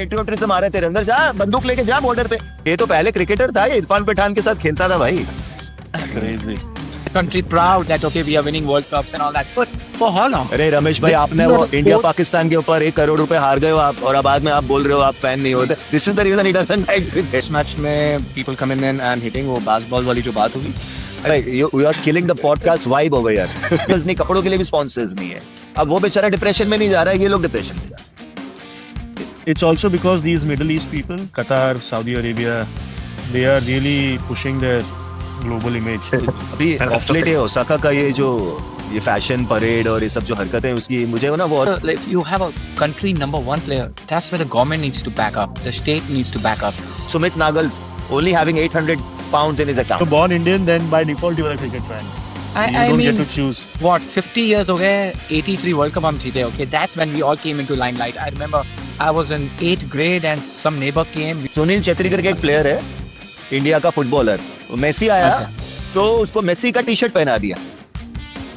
Patriotism से मारे तेरे अंदर, जा बंदूक लेके जा बॉर्डर पे। ये तो पहले क्रिकेटर था, ये इरफान पठान के साथ खेलता था भाई। Crazy. Country proud that okay we are winning World Cups and all that, but for how long? अरे रमेश भाई, आपने वो इंडिया पाकिस्तान के ऊपर 1 करोड़ रुपए हार गए हो आप, और अब बाद में आप बोल रहे हो आप फैन नहीं होते। This is the reason he doesn't like cricket. इस मैच में people coming in and hitting, वो बास्केटबॉल वाली जो बात होगी, अरे you are killing the podcast vibe over यार। नहीं, कपड़ों के लिए भी स्पॉन्सर्स नहीं है। अब वो बेचारा डिप्रेशन में नहीं जा रहा है, ये लोग डिप्रेशन में जा रहे हैं। It's also because these Middle East people, Qatar, Saudi Arabia, they are really pushing their global image. अभी ऑफ लेट है ओसाका का ये फैशन परेड और ये सब जो हरकतें हैं उसकी, मुझे ना वो If you have a country number one player, that's where the government needs to back up, the state needs to back up. Sumit Nagal only having 800 pounds in his So account. born Indian, then by default you are a cricket fan. I You don't mean, get to choose. what 50 years हो गए, 83 World Cup हम जीते, okay, that's when we all came into limelight. I remember I was in 8th grade and some neighbor came. Sunil Chhetri करके एक player है India का footballer, Messi आया तो उसको मेसी का टी शर्ट पहना दिया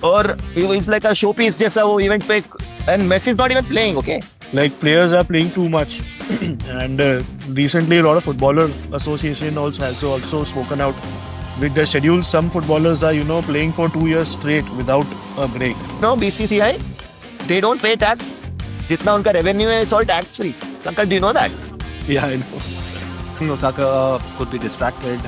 और it's like a showpiece जैसा वो इवेंट पे, and Messi is not even playing, okay. Like players are playing too much, and recently a lot of footballer association has also spoken out with their schedules. Some footballers are playing for 2 years straight without a break. No BCCI they don't pay tax, जितना उनका revenue है it's all tax free. Uncle, do you know that? Yeah, I know. Osaka could be distracted.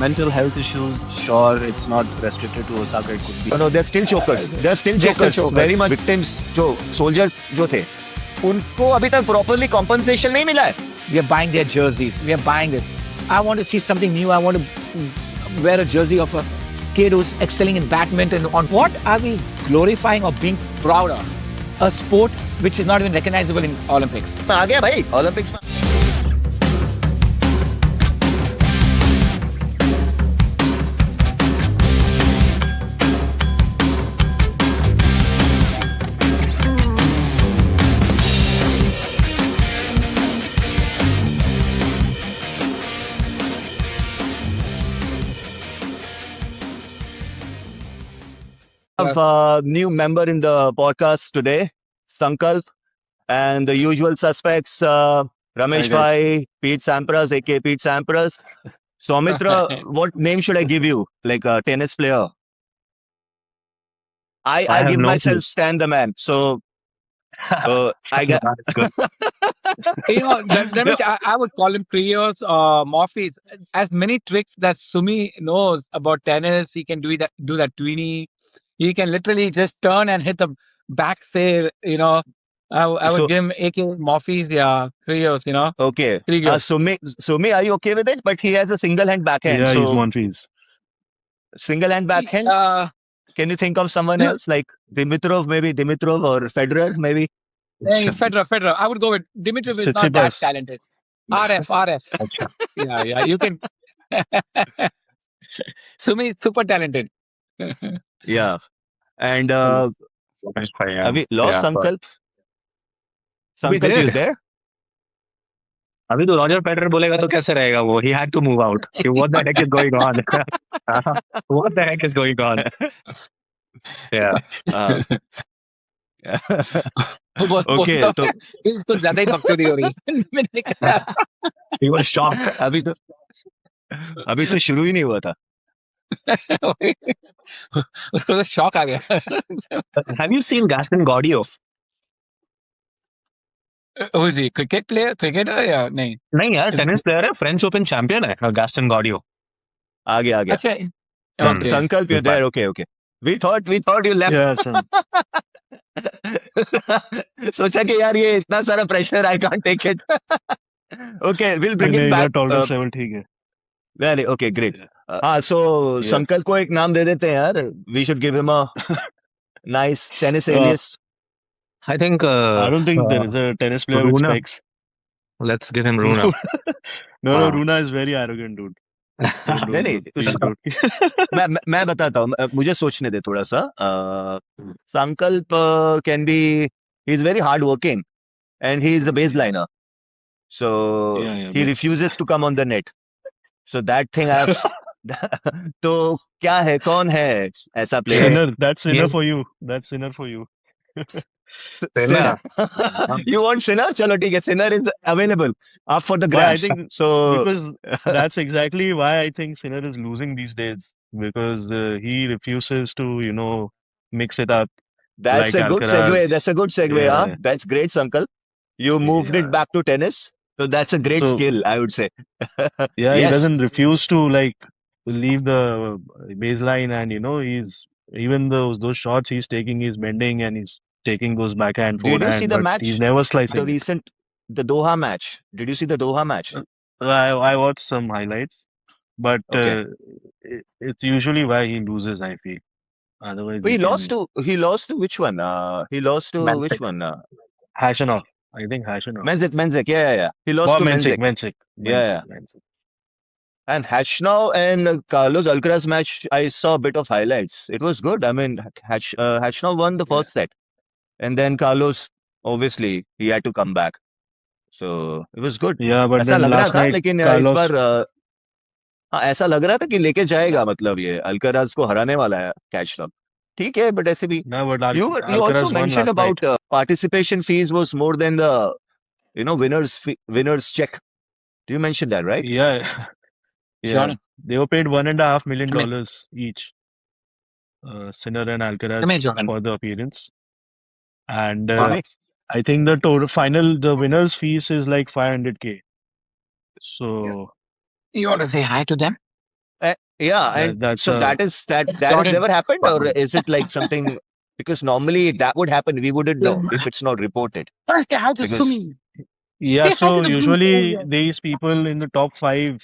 Mental health issues, sure, it's not restricted to Osaka. It could be. No, they're still chokers. They're still chokers. Very much victims, जो soldiers जो थे, उनको अभी तक properly compensation नहीं मिला है। We are buying their jerseys. We are buying this. I want to see something new. I want to wear a jersey of a kid who's excelling in badminton. On what are we glorifying or being proud of? A sport which is not even recognizable in Olympics. आ गया भाई Olympics में। New member in the podcast today, Sankalp, and the usual suspects, Ramesh Bhai, Pete Sampras, aka Pete Sampras. Soumitra, what name should I give you? Like a tennis player? I have give no myself clue. Stan the Man. So I get. That's good. I would call him Prios or Morpheus. As many tricks that Sumi knows about tennis, he can do that tweenie. He can literally just turn and hit the back say, I would So- give him AK Morpheus, yeah, Prios, Okay. Prios. Sumi, are you okay with it? But he has a single hand backhand. Yeah, he's so one piece. single hand backhand. Can you think of someone Yeah. else like Dimitrov or Federer maybe? Federer. I would go with Dimitrov is not that Tsitsipas. talented. RF. Yeah, you can. Sumi is super talented. Yeah. And Ramesh Bhai, yeah. have we lost Yeah, Sankalp? We Sankalp is did. there? अभी तो Roger Federer बोलेगा तो कैसे रहेगा वो? He had to move out. What the heck is going on? What the heck is going on? Yeah. Uh, okay तो इसको ज्यादा ही बकचोदी हो रही है। मैंने कहा, He was shocked. अभी तो शुरू ही नहीं हुआ था। उसको तो शॉक आ गया। Have you seen Gaston Gaudio? Who is he? Cricketer या नहीं? नहीं यार, टेनिस प्लेयर है, फ्रेंच ओपन चैंपियन है Gaston Gaudio. आ गया अच्छा, okay. Sankalp, you're there. Okay. We thought you left. Yeah, son. सोचा कि यार ये इतना सारा pressure, I can't take it. Okay, we'll bring it back. Tolerance level ठीक है. Really? Okay, great. हाँ, so Sankalp को एक नाम दे देते हैं यार. We should give him a nice tennis alias. I think I don't think there is a tennis player with Runa. spikes. let's give him Runa. No, हाँ. Runa is very arrogant, dude. नहीं, Please, dude. मैं बताता हूँ, मुझे सोचने दे थोड़ा सा। संकल्प can be, he's very hard working and he is the baseliner, so Yeah, he but- refuses to come on the net, so that thing I have. तो क्या है, कौन है ऐसा player? Sinner, that's sinner Yeah. for you. That's sinner for you. Sinner. You want Sinner? Chalo, ठीक है. Sinner is available. Up for the But I grabs. think So because that's exactly why I think Sinner is losing these days because he refuses to, mix it up that's like a good segue. Alcaraz. That's a good segue. Huh? Yeah, That's great, Sankal. You moved it yeah. back to tennis. So that's a great So skill, I would say. yeah, he Yes. doesn't refuse to like leave the baseline, and he's even those shots he's taking, he's bending and he's taking those backhand, Did you see forehand, the but he's match? never The slicing it. recent, the Doha match. Did you see the Doha match? I watched some highlights, but Okay. it's usually why he loses, I feel. Otherwise, But he can he lost to which one? He lost to which Manstic. one? Hashanov. I think Hashanov. Menzek. Yeah. He lost Or to Mencic, Menzek. Mencic, Yeah, Mencic, yeah. Mencic. And Hashnau and Carlos Alcaraz match, I saw a bit of highlights. It was good. I mean, Hashnau won the Yeah. first set, and then Carlos, obviously, he had to come back. So it was good. Yeah, but ऐसा then लग रहा last था, night लेकिन इस Carlos. बार हाँ, ऐसा लग रहा था कि लेके जाएगा, मतलब ये अल्कराज को हराने वाला है कैच तब. ठीक है, but ऐसे भी No, but you also Alcaraz won mentioned last night. about participation fees was more than the winners check. You mentioned that, right? Yeah, yeah. Jordan, They were paid $1.5 million come here. each, Sinner and Come here, Alcaraz, Jordan. for the appearance. And For me, I think the winner's fees is like 500K. So You want to say hi to them? yeah, and that's so that has Jordan. never happened, or is it like something? Because normally that would happen, we wouldn't know if it's not reported. Say hi to Because Sumi. yeah. Say hi So to the blue usually players. these people in the top 5,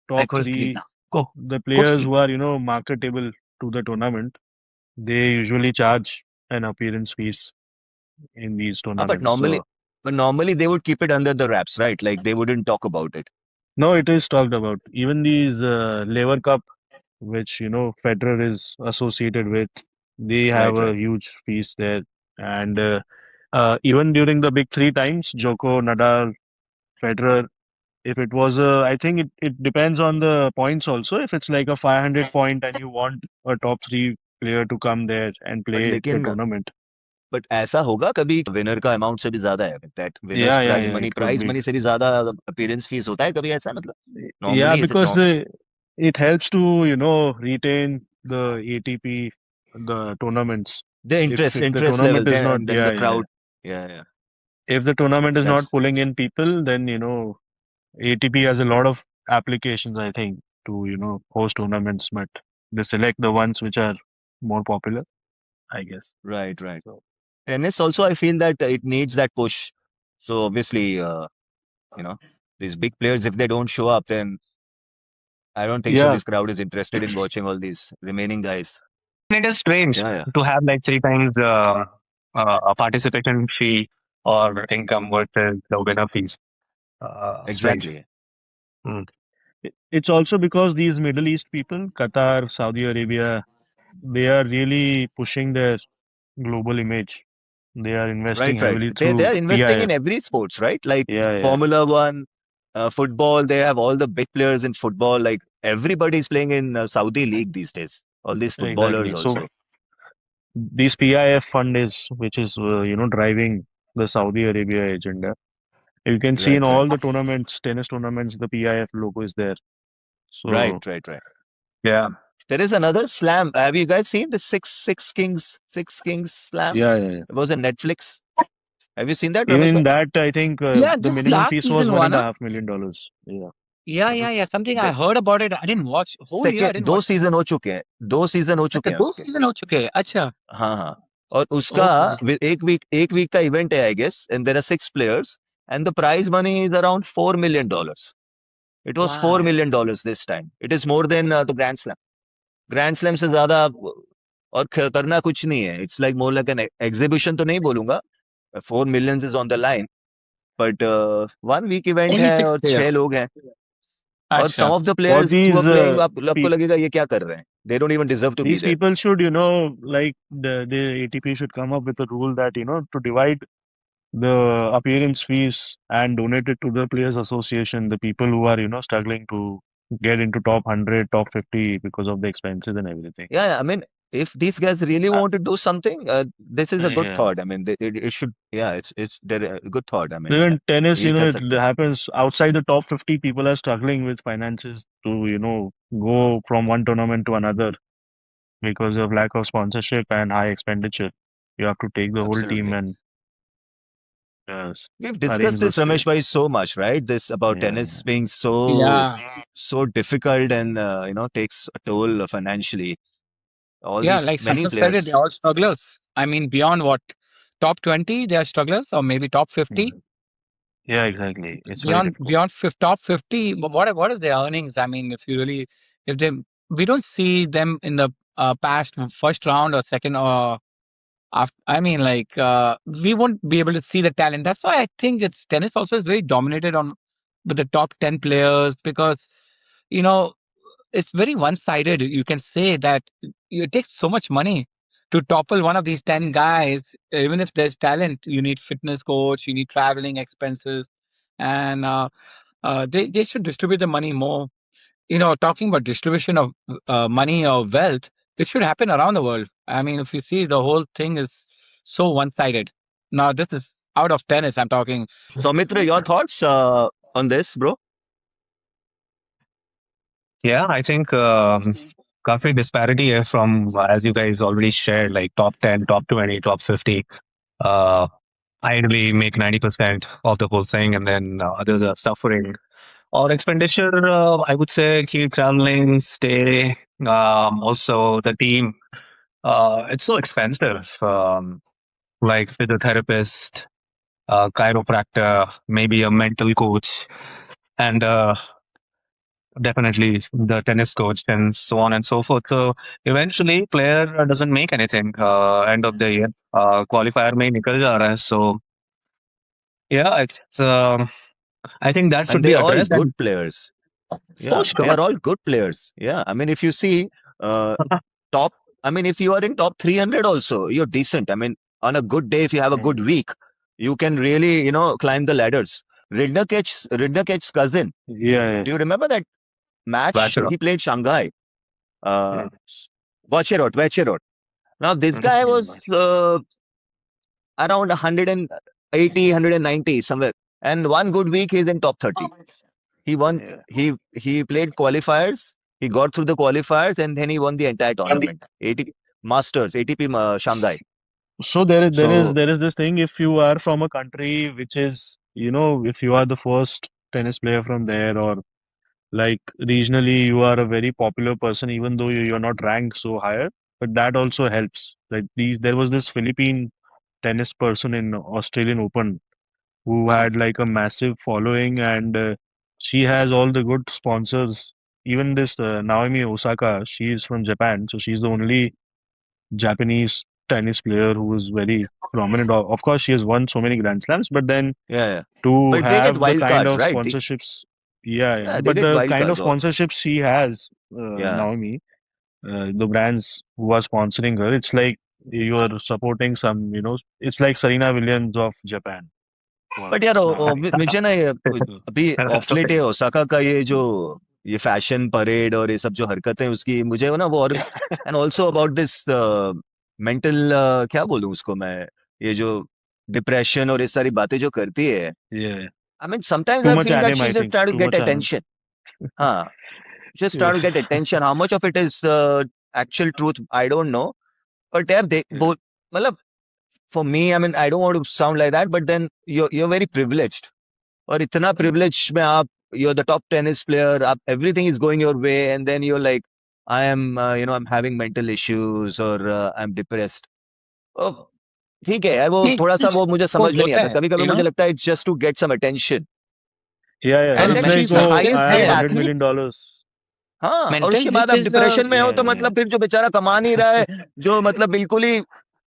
I top go to sleep 3, now. Go. the Go to players sleep. who are marketable to the tournament, they usually charge an appearance fees in these but tournaments. So normally they would keep it under the wraps, right? Like they wouldn't talk about it. no, it is talked about. Even these Lever Cup, which Federer is associated with, they have Right, a right. huge fees there. And even during the big 3 times, Joko, Nadal, Federer, if it was I think it depends on the points also. If it's like a 500 point and you want a top 3 player to come there and But play the लेकिन tournament. but ऐसा होगा कभी winner का amount से भी ज्यादा है, that winners Yeah, it could prize be. money से भी ज्यादा अपीयरेंस फीस होता है कभी ऐसा, मतलब Yeah, normally is it because norm? it helps to, retain the ATP, the tournaments. The If interest the interest tournament levels is not, and then the crowd. Yeah. if the tournament is not That's pulling in people, then ATP has a lot of applications, I think, to host tournaments, but they select the ones which are more popular, I guess. right. So Tennis also, I feel that it needs that push. So obviously, you know, these big players, if they don't show up, then I don't think so. yeah, This crowd is interested in watching all these remaining guys. It is strange Yeah. to have like 3 times a participation fee or income versus the winner fees. Strange. Exactly. it's also because these Middle East people, Qatar, Saudi Arabia, they are really pushing their global image. They are investing Right. heavily They through are investing in PIF. every sports, right? Like Yeah. Formula One, football. They have all the big players in football. Like everybody is playing in Saudi league these days. All these footballers Exactly. So also. this PIF fund is, which is, driving the Saudi Arabia agenda. You can see in Right. all the tournaments, tennis tournaments, the PIF logo is there. So Right. Yeah. There is another slam. Have you guys seen the Six Kings slam? yeah. It was on Netflix. Have you seen that, Even Ramesh in bhai? that, I think Yeah, the just minimum last fees was season one, huh? $1.5 million. Yeah. Yeah. Something I The heard about it. I didn't watch. Whole year I second didn't दो watch. Season हो चुके हैं. 2 season हो चुके अच्छा, हैं 2 उसके. Season हो चुके हैं. अच्छा. हाँ. और उसका Okay. एक वीक का इवेंट है, I guess, and there are 6 players, and the prize money is around $4 million. It was $4 Wow. million this time. It is more than the Grand Slam. Grand Slam से ज्यादा और करना कुछ नहीं है. It's like more like an exhibition तो नहीं बोलूंगा. 4 millions is on the line. But 1 week event Only है 6 और 6 players. लोग हैं. और अच्छा. some of the For players who these are playing, आपको लगेगा ये क्या कर रहे हैं. They don't even deserve to be these there. people should, like the ATP should come up with a rule that, to divide the appearance fees and donate it to the Players Association, the people who are, struggling to get into top 100, top 50 because of the expenses and everything. Yeah, I mean, if these guys really want to do something, this is a good Yeah. thought. I mean, it should. Yeah, it's a good thought. I mean, Even tennis, ये कर it सकते हैं. happens outside the top 50. People are struggling with finances to, go from one tournament to another because of lack of sponsorship and high expenditure. You have to take the whole team Absolutely. and yes, We've arrange discussed this, those Ramesh players. bhai, so much, right? This about Yeah. tennis being so difficult and takes a toll financially. All Yeah, these like many Sankar said it, players. they're all strugglers. I mean, beyond what? Top 20, they are strugglers, or maybe top 50. Yeah, exactly. It's very difficult. Beyond top 50, what is their earnings? I mean, if they, we don't see them in the past first round or second or after. I mean, like we won't be able to see the talent. That's why I think it's tennis also is very dominated on with the top 10 players because you know it's very one-sided. You can say that it takes so much money to topple one of these 10 guys. Even if there's talent, you need fitness coach, you need traveling expenses, and they should distribute the money more. Talking about distribution of money or wealth, it should happen around the world. I mean, if you see, the whole thing is so one-sided. Now, this is out of tennis. I'm talking. Soumitra, your thoughts on this, bro? Yeah, I think काफी disparity है from as you guys already shared, like top 10, top 20, top 50. Ideally make 90% of the whole thing, and then others are suffering. Or expenditure, I would say keep traveling, stay. Also, the team, it's so expensive. Like physiotherapist, chiropractor, maybe a mental coach, and definitely the tennis coach, and so on and so forth. So eventually, player doesn't make anything. End of the year, qualifier में निकल जा रहा है. So yeah, it's I think that should And be they're all addressed. And good players. Yeah, oh, they sure. are all good players. Yeah, I mean, if you see top, I mean, if you are in top 300 also, you're decent. I mean, on a good day, if you have a good week, you can really, climb the ladders. Ridderkech's cousin. Yeah, Do you remember that match? Vacheron. He played Shanghai. Yeah. Vacherot. Now, this guy was around 180, 190 somewhere. And one good week, he's in top 30. He won. He played qualifiers. He got through the qualifiers, and then he won the entire tournament. ATP Shanghai. So there So is this thing. If you are from a country which is, if you are the first tennis player from there, or like regionally, you are a very popular person, even though you're not ranked so higher. But that also helps. Like there was this Philippine tennis person in Australian Open who had like a massive following, and she has all the good sponsors. Even this Naomi Osaka, she is from Japan, so she's the only Japanese tennis player who is very prominent. Of course, she has won so many Grand Slams, but then yeah. to But they get have the wild kind cards, of right? sponsorships, yeah. They But get the wild kind of cards. sponsorships she has, Yeah. Naomi, the brands who are sponsoring her, it's like you are supporting some, it's like Serena Williams of Japan. But यार मुझे ना अभी of late है Osaka का ये fashion parade और ये सब जो हरकतें उसकी मुझे ना वो और and also about this mental क्या बोलूं उसको मैं ये जो डिप्रेशन और ये सारी बातें जो करती है Yeah. I mean sometimes Too I much feel that anime, she I just think. Try to Too get much anime. Attention हाँ just try Yeah. to get attention how much of it is actual truth I don't know but यार they both मतलब for me I mean I don't want to sound like that but then you're very privileged और इतना privilege में आप you're the top tennis player आप everything is going your way and then you're like I am I'm having mental issues or I'm depressed oh, ठीक है यार वो थोड़ा सा वो मुझे समझ में नहीं होता आता है, कभी कभी मुझे लगता है it's just to get some attention Yeah. and It's then like, she's the oh, highest I have paid $100 athlete million. हाँ और mental उसके बाद health आप is डिप्रेशन में हो तो Yeah. मतलब फिर जो बेचारा कमा नहीं रहा है जो मतलब बिल्कुल ही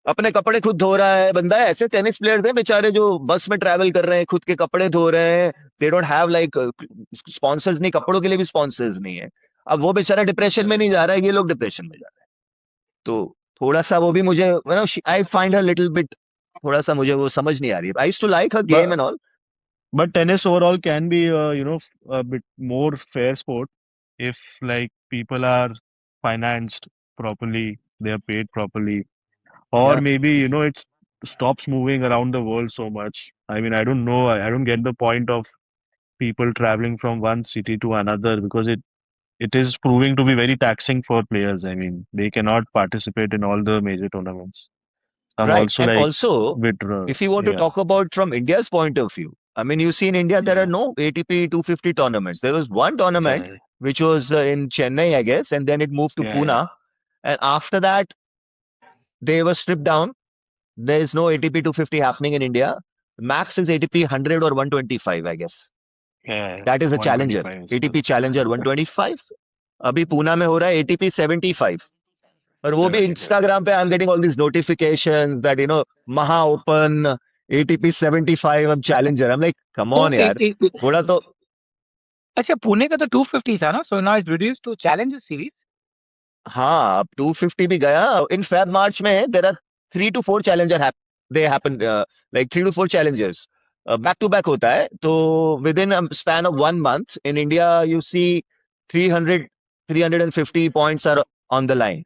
अपने कपड़े खुद धो रहा है बंदा ऐसे टेनिस प्लेयर्स हैं बेचारे जो बस में ट्रैवल कर रहे हैं खुद के कपड़े धो रहे हैं they don't have like sponsors नहीं कपड़ों के लिए भी स्पॉन्सर्स नहीं है अब वो बेचारा डिप्रेशन में नहीं जा रहा है ये लोग डिप्रेशन में जा रहे हैं तो थोड़ा सा वो भी मुझे I find her little bit थोड़ा सा मुझे वो समझ नहीं आ रही है I used to like her game and all But tennis overall can be, a bit more fair sport if like people are financed properly they are paid properly, or Yeah. maybe it stops moving around the world so much. I mean, I don't know. I don't get the point of people traveling from one city to another, because it is proving to be very taxing for players. I mean, they cannot participate in all the major tournaments. Some Right. also And like also, withdraw. if you want to Yeah. talk about from India's point of view, I mean, you see in India, there are Yeah. no ATP 250 tournaments. There was one tournament, Yeah. which was in Chennai, I guess, and then it moved to Yeah. Pune. And after that, they were stripped down. There is no ATP 250 happening in India. Max is ATP 100 or 125, I guess. Yeah. That is a challenger. 125 is ATP Challenger 125. अभी पूना में हो रहा है ATP 75. और वो भी 75. Instagram पे I am getting all this notifications that महा ओपन ATP 75 अब challenger. I am like come on यार, थोड़ा तो. अच्छा पुणे का तो 250 था ना, so now it's reduced to Challenger series. हाँ, अब 250 भी गया. इन फेब मार्च में there are 3 to 4 challenger they happen, like 3 to 4 challengers back to back होता है. तो within a span of 1 month in India you see 300 350 points are on the line.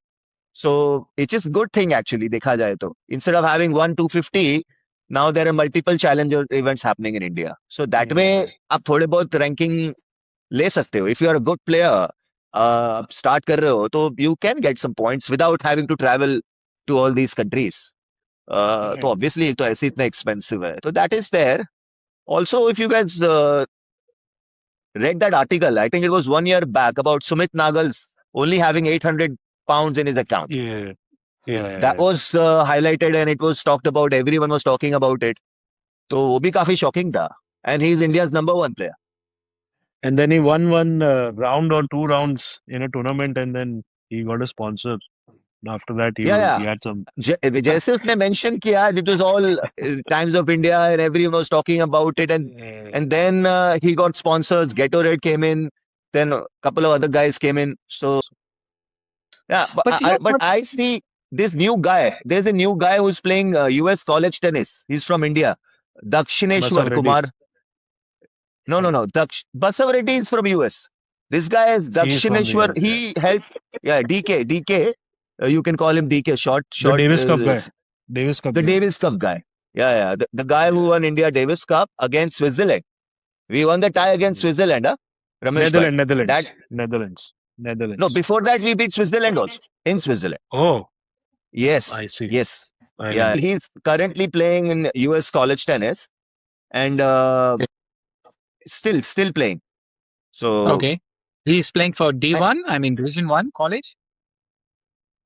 So it is good thing actually देखा जाए तो. Instead of having 250, now there are multiple challenger events happening in India. So that way आप थोड़े बहुत ranking ले सकते हो. If you are a good player, start कर रहे हो तो you can get some points without having to travel to all these countries. तो obviously एक तो ऐसे इतना expensive है. So that is there. Also, if you guys read that article, I think it was 1 year back, about Sumit Nagal's only having 800 pounds in his account. Yeah. Yeah. That was highlighted and it was talked about. Everyone was talking about it. तो वो भी काफी shocking था. And he's India's #1 player. And then he won one round or 2 rounds in a tournament, and then he got a sponsor. After that, he Yeah. had some. जैसे उसने mention किया, it was all Times of India and everyone was talking about it, and then he got sponsors. Gatorade came in, then a couple of other guys came in. So yeah, but I see this new guy. There's a new guy who's playing US college tennis. He's from India, Dakshineshwar Basav Reddy. Kumar. No. Basav Reddy is from US. This guy is Dakshineshwar. US, He helped. Yeah, DK. You can call him DK. Short. The Davis Cup guy. Davis Cup. The guy. Davis Cup guy. Yeah. The guy who won India Davis Cup against Switzerland. We won the tie against Switzerland, huh? Ramesh bhai. Netherlands. No, before that we beat Switzerland also. In Switzerland. Oh, Yes. I see. Yes. I Yeah. know. He's currently playing in US college tennis and still playing. So Okay, he's playing for D1. I mean Division 1 college.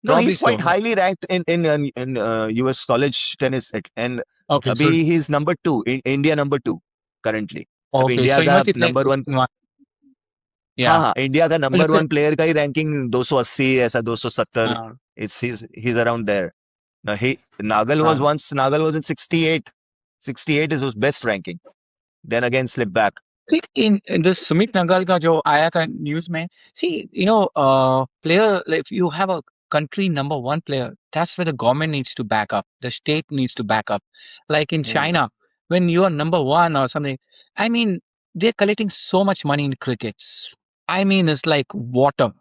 no, Probably he's quite so. highly ranked in US college tennis and Okay, so abhi he's #2 in India #2 currently. अभी okay, India so he का must be playing number 1. Yeah. हाँ, India का number 1 player का ही ranking 280 ऐसा 270. Uh, He's around there. Now Nagal was in 68. 68 is his best ranking. Then again slipped back. See, in this Sumit Nagal का जो आया था news में, see, player, if you have a country #1 player, that's where the government needs to back up. The state needs to back up. Like in China, when you are #1 or something, I mean, they're collecting so much money in cricket. I mean, it's like water.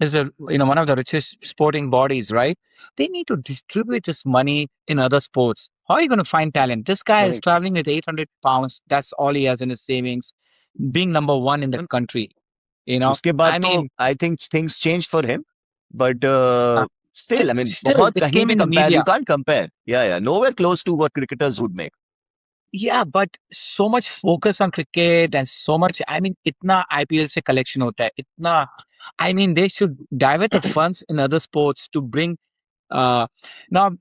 Is one of the richest sporting bodies, right? They need to distribute this money in other sports. How are you going to find talent? This guy is Correct. traveling with 800 pounds. That's all he has in his savings. Being #1 in the country, उसके बाद I तो mean, I think things changed for him, but still, I mean, still, बहुत it कहीं came भी in the compare. media. You can't compare. Yeah, nowhere close to what cricketers would make. Yeah, but so much focus on cricket and so much. I mean, इतना IPL से collection होता है. इतना. I mean, they should divert the funds in other sports to bring. Now,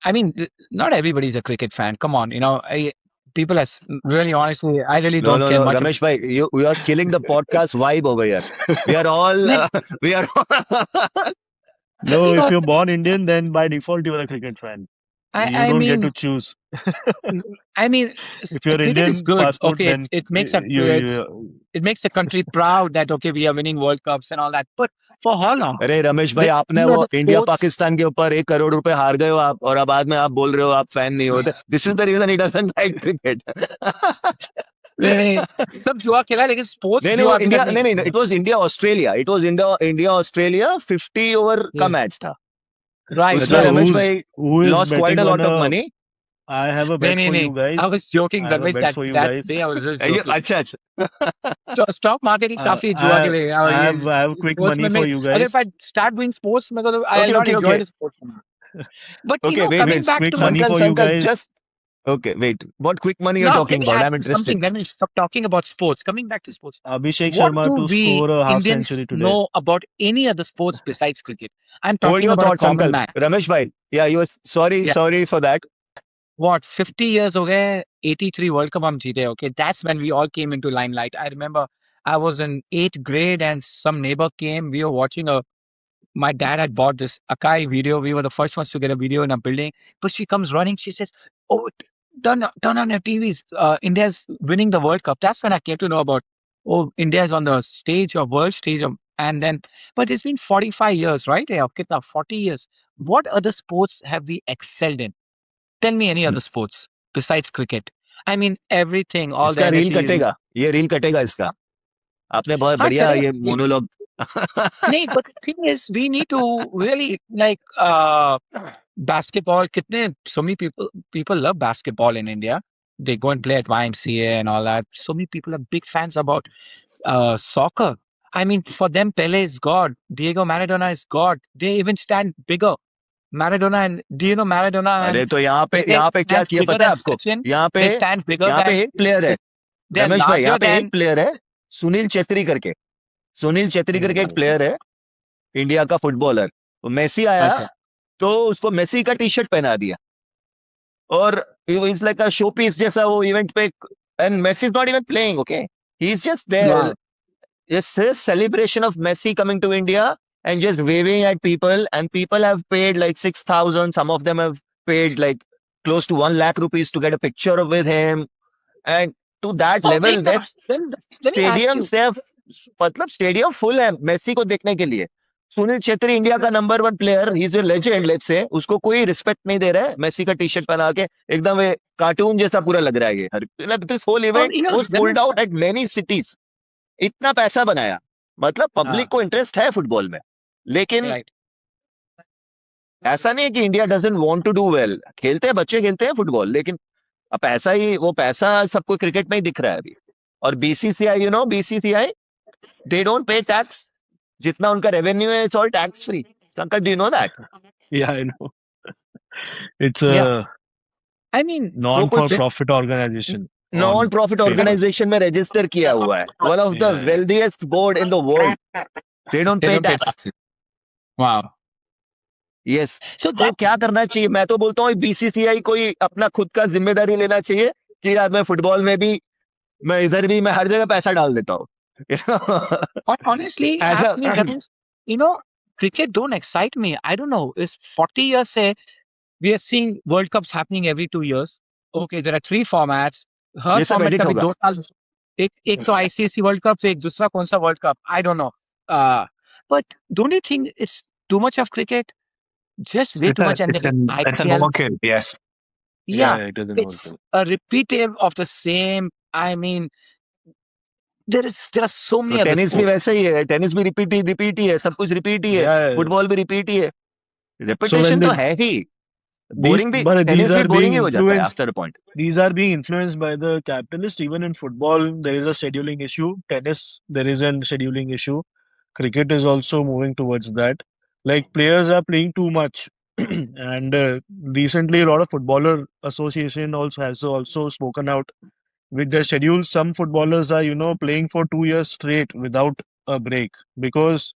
I mean, not everybody's a cricket fan. Come on, people are really honestly. I really don't care No, much. Ramesh bhai, you are killing the podcast vibe over here. We are all we are. No, if you're born Indian, then by default you're a cricket fan. You I don't mean, get to choose. I mean, If you're cricket Indian is good. passport, Okay, then it makes a it makes the country proud that okay we are winning World Cups and all that. But for how long? अरे रमेश भाई, आपने वो India Pakistan के ऊपर 1 करोड़ रुपए हार गए हो आप, और अब बाद में आप बोल रहे हो आप फैन नहीं होते. This is the reason he doesn't like cricket. सब जुआ खेला लेकिन स्पोर्ट्स नहीं, इंडिया नहीं, it was India Australia. It was India Australia 50 over का मैच था. Right, So मतलब right. रमेश who's भाई who is lost quite betting a on lot of a? money. I have a No, bet no, for no. you I guys. was joking, I have a Dharmesh. bet That for you that guys. day I was just ये joking. अच्छा अच्छा So stock market ही काफी जुआ के लिए I have quick sports money में for मैं you अगर if I guys. start doing sports मैं तो I'll okay not okay enjoy okay the sports anymore. But you okay know, wait coming wait back Quick to money Sankal for you Sankal guys. just okay wait what quick money you're now, let talking me about ask I'm you something. interested. Let me stop talking about sports. Coming back to sports, Abhishek what Sharma do to we score a half Indians century today. know about any other sports besides cricket? I'm Hold talking your about a thoughts common Sankal. man. Ramesh bhai, yeah you were Yeah. sorry for that. What 50 years हो गए 83 World Cup हम जीते. Okay, that's when we all came into limelight. I remember I was in 8th grade and some neighbor came. We were watching a my dad had bought this Akai video. We were the first ones to get a video in a building. But she comes running. She says, "Oh, turn on your TVs. India's winning the World Cup." That's when I came to know about, oh, India's on the stage of world stage of, and then, but it's been 45 years, right? Yeah, kitna, 40 years. What other sports have we excelled in? Tell me any other sports besides cricket. I mean, everything, all the इसका reel energy. कटेगा ये reel कटेगा इसका आपने बहुत हाँ बढ़िया चलेगा. ये monologue No, but the thing is, we need to really like basketball. Kitne, so many people love basketball in India. They go and play at YMCA and all that. So many people are big fans about soccer. I mean, for them, Pele is God. Diego Maradona is God. They even stand bigger. Maradona and do you know Maradona अरे and तो Pele यहाँ पे क्या stands किया bigger पता है than आपको Sachin. यहाँ पे They stand bigger यहाँ पे than. एक प्लेयर है They're रमेश भाई यहाँ larger पे एक than. प्लेयर है सुनील छेत्री करके सुनील छेत्री करके एक प्लेयर है इंडिया का फुटबॉलर तो मेसी आया अच्छा. तो उसको मेसी का टी शर्ट पहना दिया और it's like a showpiece जैसा वो इवेंट पे and Messi is not even playing okay he is just there Wow. it's a celebration of Messi coming to India and just waving at people, and people have paid like 6,000. Some of them have paid like close to 1 lakh rupees to get a picture with him. And to that Oh, level, wait, no. that Let me ask stadium you. से मतलब stadium full है Messi को देखने के लिए. Sunil Chhetri India का number 1 player, he is a legend, let's say उसको कोई रिस्पेक्ट नहीं दे रहा है. मेसी का टी शर्ट पहना के एकदम कार्टून जैसा पूरा लग रहा है ये. This whole Oh, event you know, was pulled out at many cities. इतना पैसा बनाया मतलब पब्लिक को इंटरेस्ट है फुटबॉल में लेकिन right. ऐसा नहीं है कि India doesn't want to do well. खेलते हैं बच्चे खेलते हैं फुटबॉल लेकिन अब पैसा ही वो पैसा सबको क्रिकेट में ही दिख रहा है अभी. और BCCI BCCI they don't pay tax. जितना उनका रेवेन्यू है इट्स ऑल टैक्स फ्री. संकट do you know that? Yeah, I know. It's Yeah. a I mean, वो कुछ non-for-profit organization. Non profit paper. Organisation में रजिस्टर किया हुआ है. One of the Yeah, yeah. Wealthiest board in the world. They don't they pay don't pay tax. taxes. Wow. Yes. So तो that, क्या करना चाहिए? मैं तो बोलता हूँ बीसीसीआई को ही अपना खुद का जिम्मेदारी लेना चाहिए कि यार मैं फुटबॉल में भी मैं इधर भी मैं हर जगह पैसा डाल देता हूँ. honestly, As ask me, a Ganesh, you know, cricket don't excite me. I don't know. It's 40 years say we are seeing World Cups happening every 2 years. Okay, there are 3 formats. हर ये सब फॉर्मेट एडिट का भी होगा. 2 साल. एक एक तो ICC world cup एक दूसरा कौन सा world cup I don't know. But don't you think it's too much of cricket? Just way too much, and It's then an IPL. overkill. Yes. Yeah, it is an it's overkill. a repetitive of the same. I mean, there are so तो many other tennis भी sports. वैसे ही है. Tennis भी repeat ही है. सब कुछ repeat ही है. Yeah. Football भी रिपीट ही है. So रेपिटेशन when तो they है ही. these बोरिंग भी but टेनिस these भी are बोरिंग being ही हो जाता है influenced. After a point. These are being influenced by the capitalists. Even in football, there is a scheduling issue. Tennis, there is a scheduling issue. Cricket is also moving towards that. Like players are playing too much, and recently a lot of footballer association also has also spoken out with their schedules. Some footballers are playing for 2 years straight without a break because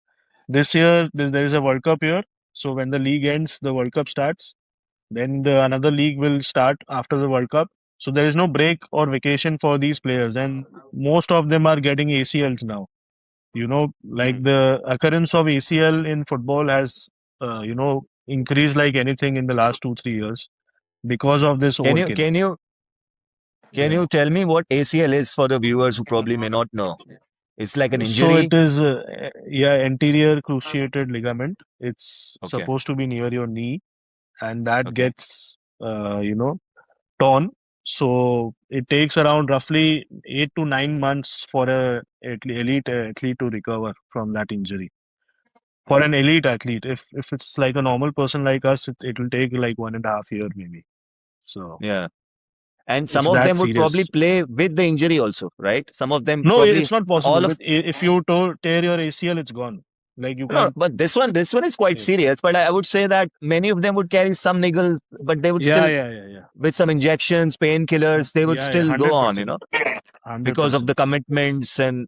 this year there is a World Cup here. So when the league ends, the World Cup starts. Then another league will start after the World Cup. So there is no break or vacation for these players, and most of them are getting ACLs now. Like the occurrence of ACL in football has, increased like anything in the last 2 3 years because of this can you overkill. Can you can Yeah. You tell me what ACL is for the viewers who probably may not know? It's like an So injury. it is, anterior cruciated ligament. It's Okay. supposed to be near your knee, and that Okay. gets, torn. So it takes around roughly 8 to 9 months for a elite athlete to recover from that injury. for an elite athlete. If it's like a normal person like us, it will take like 1.5 year maybe. So Yeah. And some it's of that them would probably serious. play with the injury also, right? Some of them No, probably it's not all possible. of If you tear your ACL, it's gone. Like you no, can't. but this one is quite Yeah, serious. But I would say that many of them would carry some niggles, but they would yeah, still, yeah. with some injections, painkillers, they would Yeah, yeah, still go hundred on, percent, hundred because of percent. the commitments and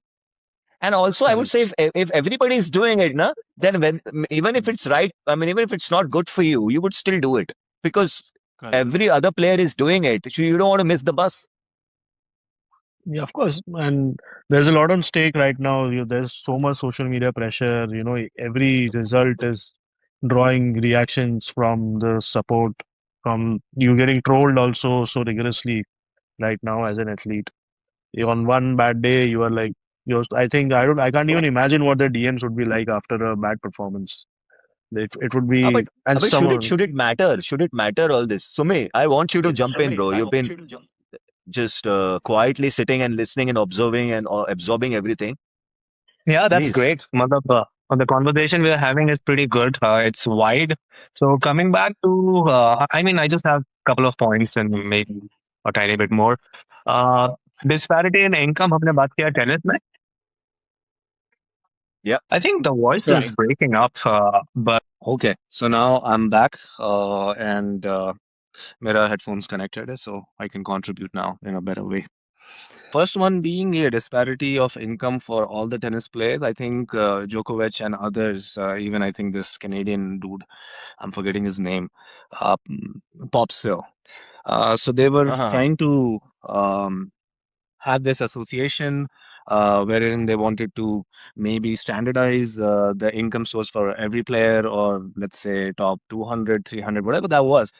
also I would Correct, say if everybody is doing it, na, then even if it's right, I mean, even if it's not good for you, you would still do it because correct. every other player is doing it. So you don't want to miss the bus. Yeah, of course. And there's a lot on stake right now. There's so much social media pressure. Every result is drawing reactions from the support, from you getting trolled also so rigorously right now as an athlete. On one bad day, you are like, I think I can't even imagine what the DMs would be like after a bad performance. It would Ah, be, and but should it someone, should it matter? Should it matter all this? Sumi, I want you to jump in, bro. You've been just quietly sitting and listening and observing and absorbing everything. Yeah, that's Please. great. Matlab, the conversation we are having is pretty good. It's wide. So coming back to, I mean, I just have a couple of points and maybe a tiny bit more. Uh, disparity in income, हमने बात किया tennis में. Yeah. I think the voice Right. is breaking up, but okay. So now I'm back, and मेरा headphones connected है, so I can contribute now in a better way. First one being a disparity of income for all the tennis players. I think Djokovic and others, even I think this Canadian dude, I'm forgetting his name, uh, Popsil. So they were Uh-huh. trying to um, have this association wherein they wanted to maybe standardize the income source for every player, or let's say top 200, 300, whatever that was.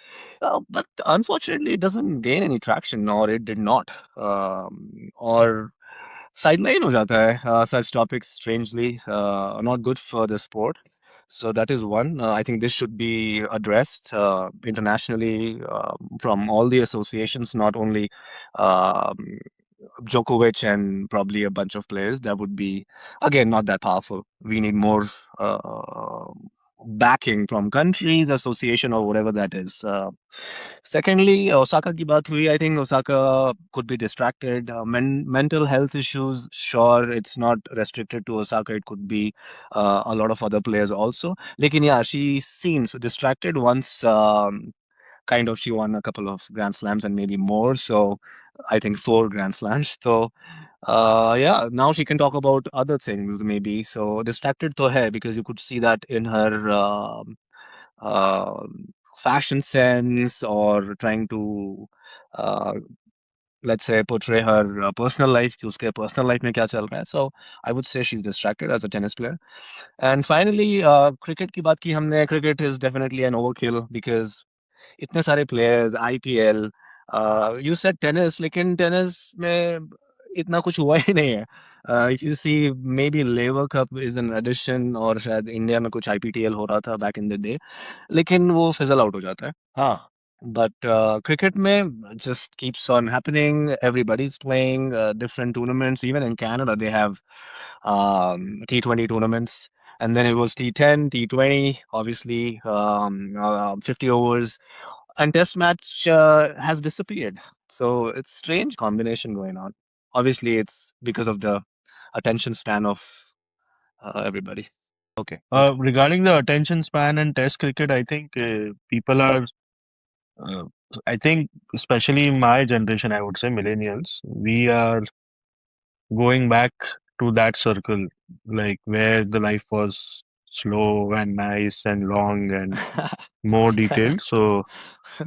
But unfortunately, it doesn't gain any traction, or it did not. Or sideline हो जाता है, such topics strangely not good for the sport. So that is one. I think this should be addressed internationally from all the associations, not only um, Djokovic and probably a bunch of players. That would be, again, not that powerful. We need more backing from countries, association, or whatever that is. Secondly, Osaka की बात हुई. I think Osaka could be distracted. Mental health issues, sure, it's not restricted to Osaka. It could be a lot of other players also. Lekin yeah, she seems distracted once kind of she won a couple of Grand Slams and maybe more. So I think 4 Grand Slams. So yeah, now she can talk about other things maybe. So distracted to hai because you could see that in her fashion sense, or trying to uh, let's say portray her personal life कि उसके personal life में क्या चल रहा है. So I would say she's distracted as a tennis player. And finally, cricket की बात की हमने. Cricket is definitely an overkill because इतने सारे players, IPL. You said tennis, लेकिन tennis में इतना कुछ हुआ ही नहीं है. If you see, maybe Laver Cup is an addition, और शायद इंडिया में कुछ IPTL हो रहा था back in the day, लेकिन वो fizzle out हो जाता है. Huh. But cricket में just keeps on happening. Everybody's playing different tournaments. Even in Canada, they have T20 tournaments. And then it was T10, T20, obviously 50 overs. And Test match has disappeared. So it's strange combination going on. Obviously, it's because of the attention span of everybody. Okay. Okay. regarding the attention span and Test cricket, I think people are. Uh, I think, especially my generation, I would say millennials, we are going back to that circle, like where the life was slow and nice and long and more detailed. So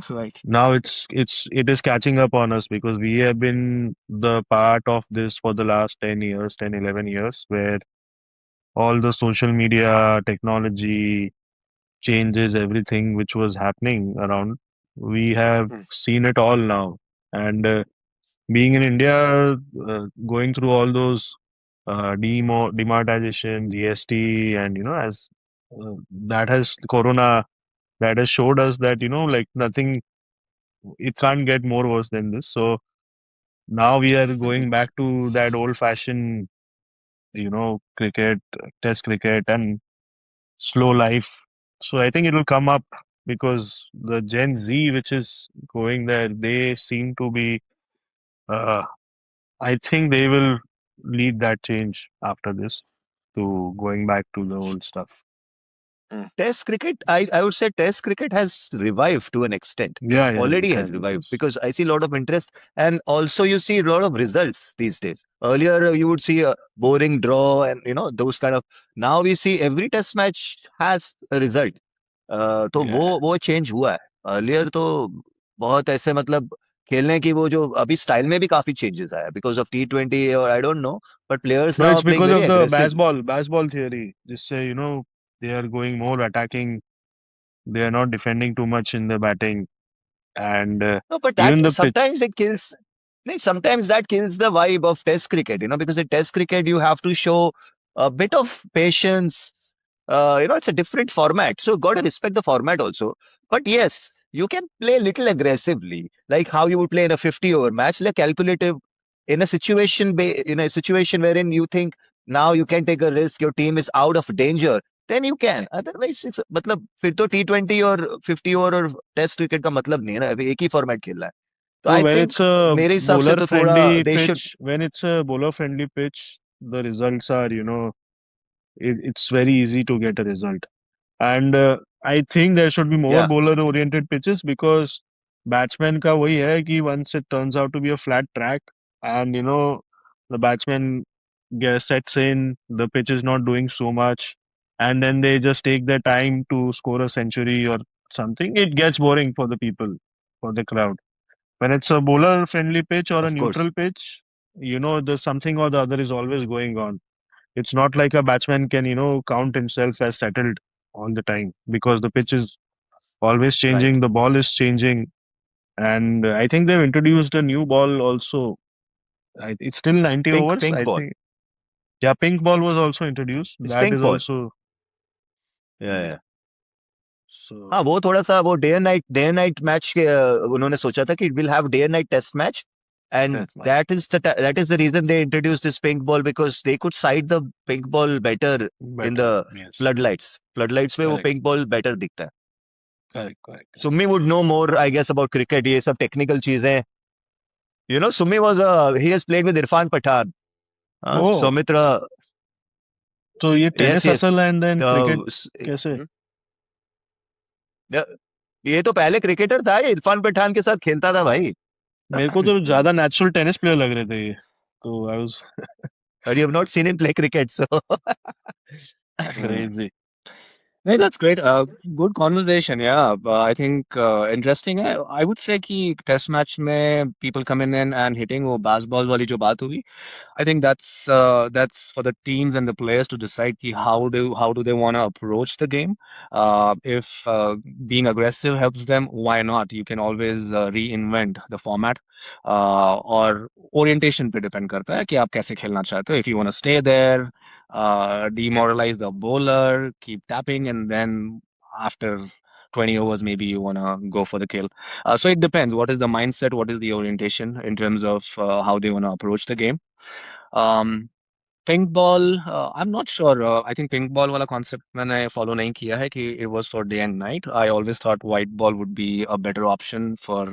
Right. now it is catching up on us because we have been the part of this for the last 10 years, 10, 11 years, where all the social media technology changes everything which was happening around. We have Hmm. seen it all now. And being in India, going through all those demonetization, GST, and as that has Corona, that has showed us that like nothing, it can't get more worse than this. So now we are Mhm. going back to that old-fashioned, cricket, Test cricket, and slow life. So I think it will come up because the Gen Z, which is going there, they seem to be. Uh, I think they will lead that change after this to going back to the old stuff. Test cricket, I would say Test cricket has revived to an extent. Yeah, yeah, Already it has has. revived because I see a lot of interest and also you see a lot of results these days. Earlier you would see a boring draw and those kind of. Now we see every Test match has a result. तो Yeah. वो change हुआ है. Earlier तो बहुत ऐसे मतलब खेलने की वो जो अभी स्टाइल में भी काफी चेंजेस आया because of T20 or I don't know, but players No, now it's are playing because very of the aggressive. baseball theory. Just say, they are going more attacking. They are not defending too much in the batting. And No, but even that the pitch. sometimes it kills. No, sometimes that kills the vibe of Test cricket. Because in Test cricket you have to show a bit of patience. It's a different format, so got to respect the format also. But yes, you can play a little aggressively, like how you would play in a 50-over match, like calculative, in a situation wherein you think now you can take a risk, your team is out of danger. Then you can. Otherwise, मतलब फिर तो T20 और 50 over और test cricket का मतलब नहीं है ना. अभी एक ही फॉर्मेट खेल रहा है. तो No, I when it's think a मेरे हिसाब से bowler तो थोड़ा friendly they should. pitch, the results are, it's very easy to get a result. And I think there should be more या bowler oriented pitches because batsman ka wahi hai ki once it turns out to be a flat track and the batsman sets in, the pitch is not doing so much, and then they just take their time to score a century or something. It gets boring for the people, for the crowd. When it's a bowler friendly pitch or a of course. neutral pitch, there's something or the other is always going on. It's not like a batsman can, count himself as settled all the time because the pitch is always right. changing, the ball is changing. And I think they've introduced a new ball also. It's still 90 pink overs, pink I ball. think. Yeah, pink ball was also introduced. It's That pink is ball. also. या. So, हाँ, वो थोड़ा सा वो day and night match के उन्होंने सोचा था कि will have day and night test match. And that's much that is the reason they introduced this pink ball because they could sight the pink ball better in the better. Yes. floodlights. Floodlights में वो Correct. pink ball better दिखता है. Correct, correct. Summi would know more, I guess, about cricket. ये सब technical चीजें. Summi he has played with Irfan Pathan. Oh, Soumitra, तो ये yes, tennis yes. असल एंड देन क्रिकेट कैसे? ये तो पहले क्रिकेटर था, ये इरफान पठान के साथ खेलता था भाई. मेरे को तो ज्यादा नेचुरल टेनिस प्लेयर लग रहे थे ये. तो I was But you have not seen him play cricket, so. crazy. No, that's great. Good conversation. Yeah, I think interesting. I would say कि test match में people coming in and hitting वो basketball वाली जो बात हुई. I think that's for the teams and the players to decide कि how do they want to approach the game. If being aggressive helps them, why not? You can always reinvent the format. और orientation पे depend करता है कि आप कैसे खेलना चाहते हो. If you want to stay there, demoralize the bowler, keep tapping, and then after 20 overs, maybe you want to go for the kill. So it depends. What is the mindset? What is the orientation in terms of how they want to approach the game? Um, Pink ball, I'm not sure. I think pink ball वाला concept मैंने follow नहीं किया है कि it was for day and night. I always thought white ball would be a better option for